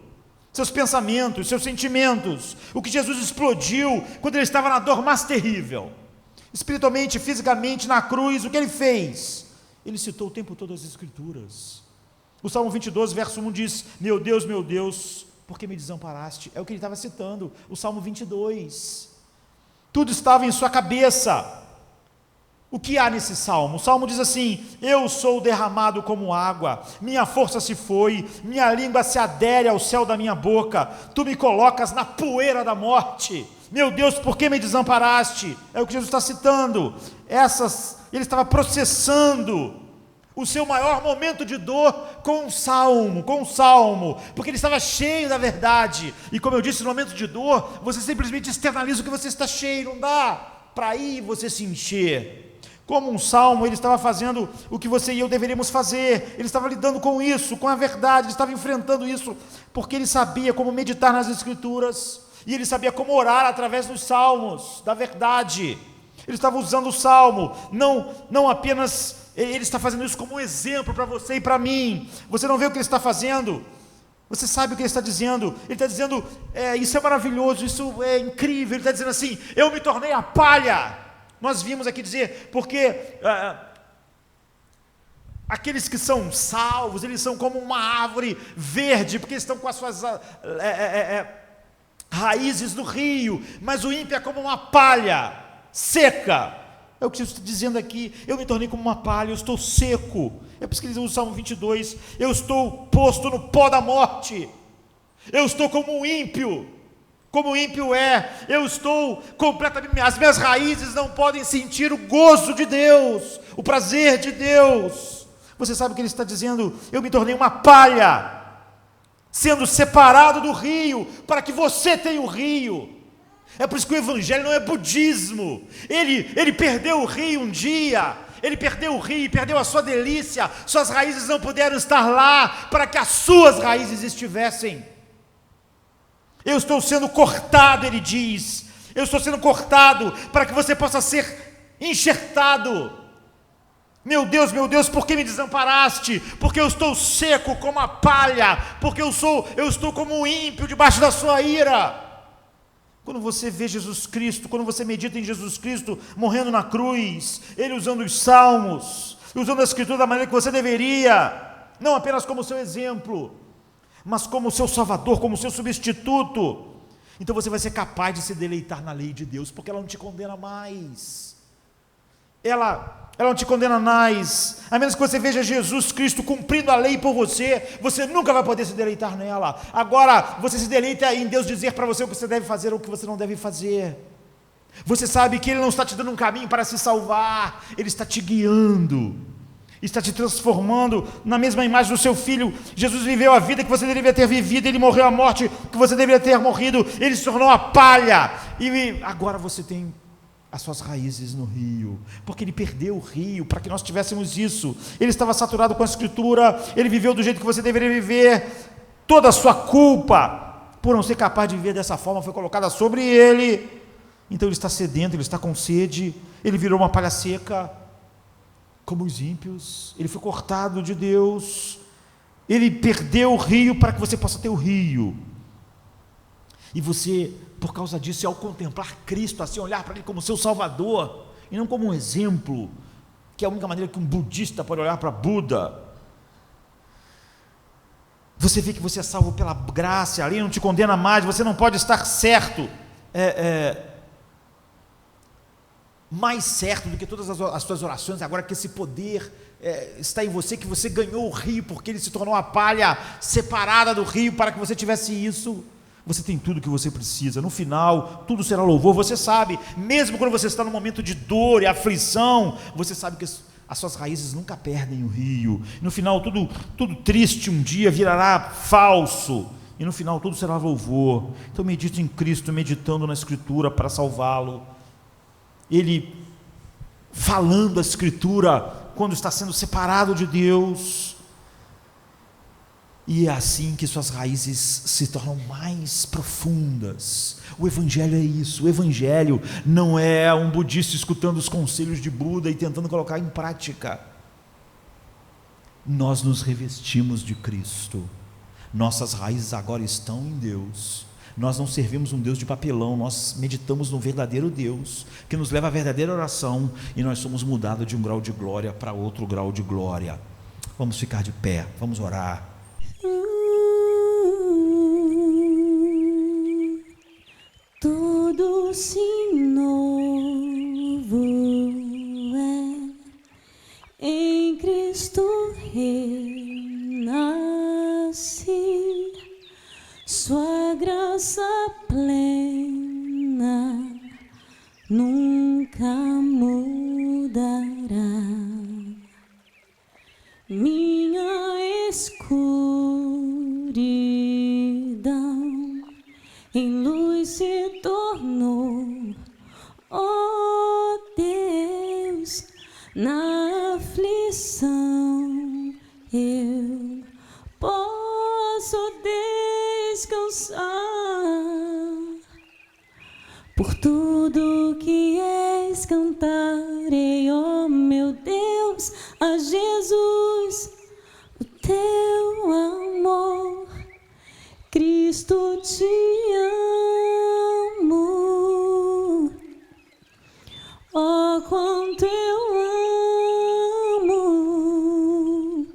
seus pensamentos, seus sentimentos. O que Jesus explodiu quando ele estava na dor mais terrível, espiritualmente, fisicamente, na cruz, o que ele fez? Ele citou o tempo todo as Escrituras. O Salmo 22, verso 1 diz: meu Deus, por que me desamparaste? É o que ele estava citando, o Salmo 22. Tudo estava em sua cabeça. O que há nesse salmo? O salmo diz assim: eu sou derramado como água, minha força se foi, minha língua se adere ao céu da minha boca, tu me colocas na poeira da morte. Meu Deus, por que me desamparaste? É o que Jesus está citando. Ele estava processando o seu maior momento de dor com um salmo, porque ele estava cheio da verdade. E como eu disse, no momento de dor, você simplesmente externaliza o que você está cheio, não dá para ir você se encher. Como um salmo, ele estava fazendo o que você e eu deveríamos fazer. Ele estava lidando com isso, com a verdade, ele estava enfrentando isso, porque ele sabia como meditar nas Escrituras, e ele sabia como orar através dos salmos, da verdade. Ele estava usando o salmo, não apenas, ele está fazendo isso como um exemplo para você e para mim. Você não vê o que ele está fazendo, você sabe o que ele está dizendo. Ele está dizendo: isso é maravilhoso, isso é incrível. Ele está dizendo assim: eu me tornei a palha. Nós vimos aqui dizer, porque aqueles que são salvos, eles são como uma árvore verde, porque eles estão com as suas raízes no rio, mas o ímpio é como uma palha seca. É o que eu estou dizendo aqui. Eu me tornei como uma palha, eu estou seco. É por isso que ele usa o Salmo 22. Eu estou posto no pó da morte. Eu estou como um ímpio. Como o ímpio é. Eu estou completamente... As minhas raízes não podem sentir o gozo de Deus, o prazer de Deus. Você sabe o que ele está dizendo? Eu me tornei uma palha, sendo separado do rio, para que você tenha o rio. É por isso que o evangelho não é budismo. Ele perdeu o rio um dia, ele perdeu o rio, perdeu a sua delícia, suas raízes não puderam estar lá, para que as suas raízes estivessem. Eu estou sendo cortado, ele diz, eu estou sendo cortado, para que você possa ser enxertado. Meu Deus, por que me desamparaste? Porque eu estou seco como a palha, porque eu estou como um ímpio debaixo da sua ira. Quando você vê Jesus Cristo, quando você medita em Jesus Cristo morrendo na cruz, Ele usando os salmos, usando a Escritura da maneira que você deveria, não apenas como seu exemplo, mas como seu Salvador, como seu substituto, então você vai ser capaz de se deleitar na lei de Deus, porque ela não te condena mais. Ela não te condena mais, a menos que você veja Jesus Cristo cumprindo a lei por você, você nunca vai poder se deleitar nela. Agora, você se deleita em Deus dizer para você o que você deve fazer ou o que você não deve fazer. Você sabe que Ele não está te dando um caminho para se salvar, Ele está te guiando, está te transformando na mesma imagem do seu Filho. Jesus viveu a vida que você deveria ter vivido, Ele morreu a morte que você deveria ter morrido, Ele se tornou a palha, e agora você tem as suas raízes no rio, porque Ele perdeu o rio para que nós tivéssemos isso. Ele estava saturado com a Escritura, Ele viveu do jeito que você deveria viver, toda a sua culpa por não ser capaz de viver dessa forma foi colocada sobre Ele. Então Ele está sedento, Ele está com sede, Ele virou uma palha seca, como os ímpios. Ele foi cortado de Deus, Ele perdeu o rio para que você possa ter o rio. E você, por causa disso, ao contemplar Cristo, assim, olhar para Ele como seu Salvador, e não como um exemplo, que é a única maneira que um budista pode olhar para Buda, você vê que você é salvo pela graça, a lei não te condena mais, você não pode estar certo, mais certo do que todas as suas orações, agora que esse poder está em você, que você ganhou o rio, porque Ele se tornou a palha separada do rio, para que você tivesse isso. Você tem tudo que você precisa, no final, tudo será louvor. Você sabe, mesmo quando você está num momento de dor e aflição, você sabe que as suas raízes nunca perdem o rio. No final, tudo triste um dia virará falso, e no final tudo será louvor. Então medite em Cristo, meditando na Escritura para salvá-lo. Ele falando a Escritura quando está sendo separado de Deus. E é assim que suas raízes se tornam mais profundas. O Evangelho é isso. O Evangelho não é um budista escutando os conselhos de Buda e tentando colocar em prática. Nós nos revestimos de Cristo. Nossas raízes agora estão em Deus. Nós não servimos um Deus de papelão, nós meditamos no verdadeiro Deus, que nos leva à verdadeira oração, e nós somos mudados de um grau de glória para outro grau de glória. Vamos ficar de pé, vamos orar. Tudo se novo é, em Cristo renasce, sua graça plena nunca mudará. Minha escuridão em luz se tornou, ó Deus, na aflição eu posso descansar, por tudo que és cantarei, ó meu Deus, a Jesus, o teu amor. Cristo, te amo, oh quanto eu amo,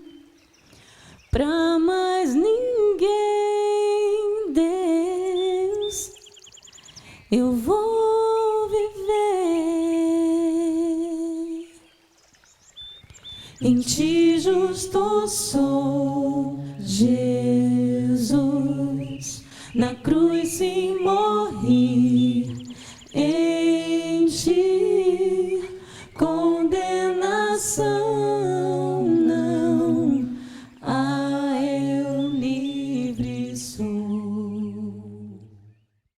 pra mais ninguém, Deus, Em ti justo sou, Jesus. Na cruz sim morri.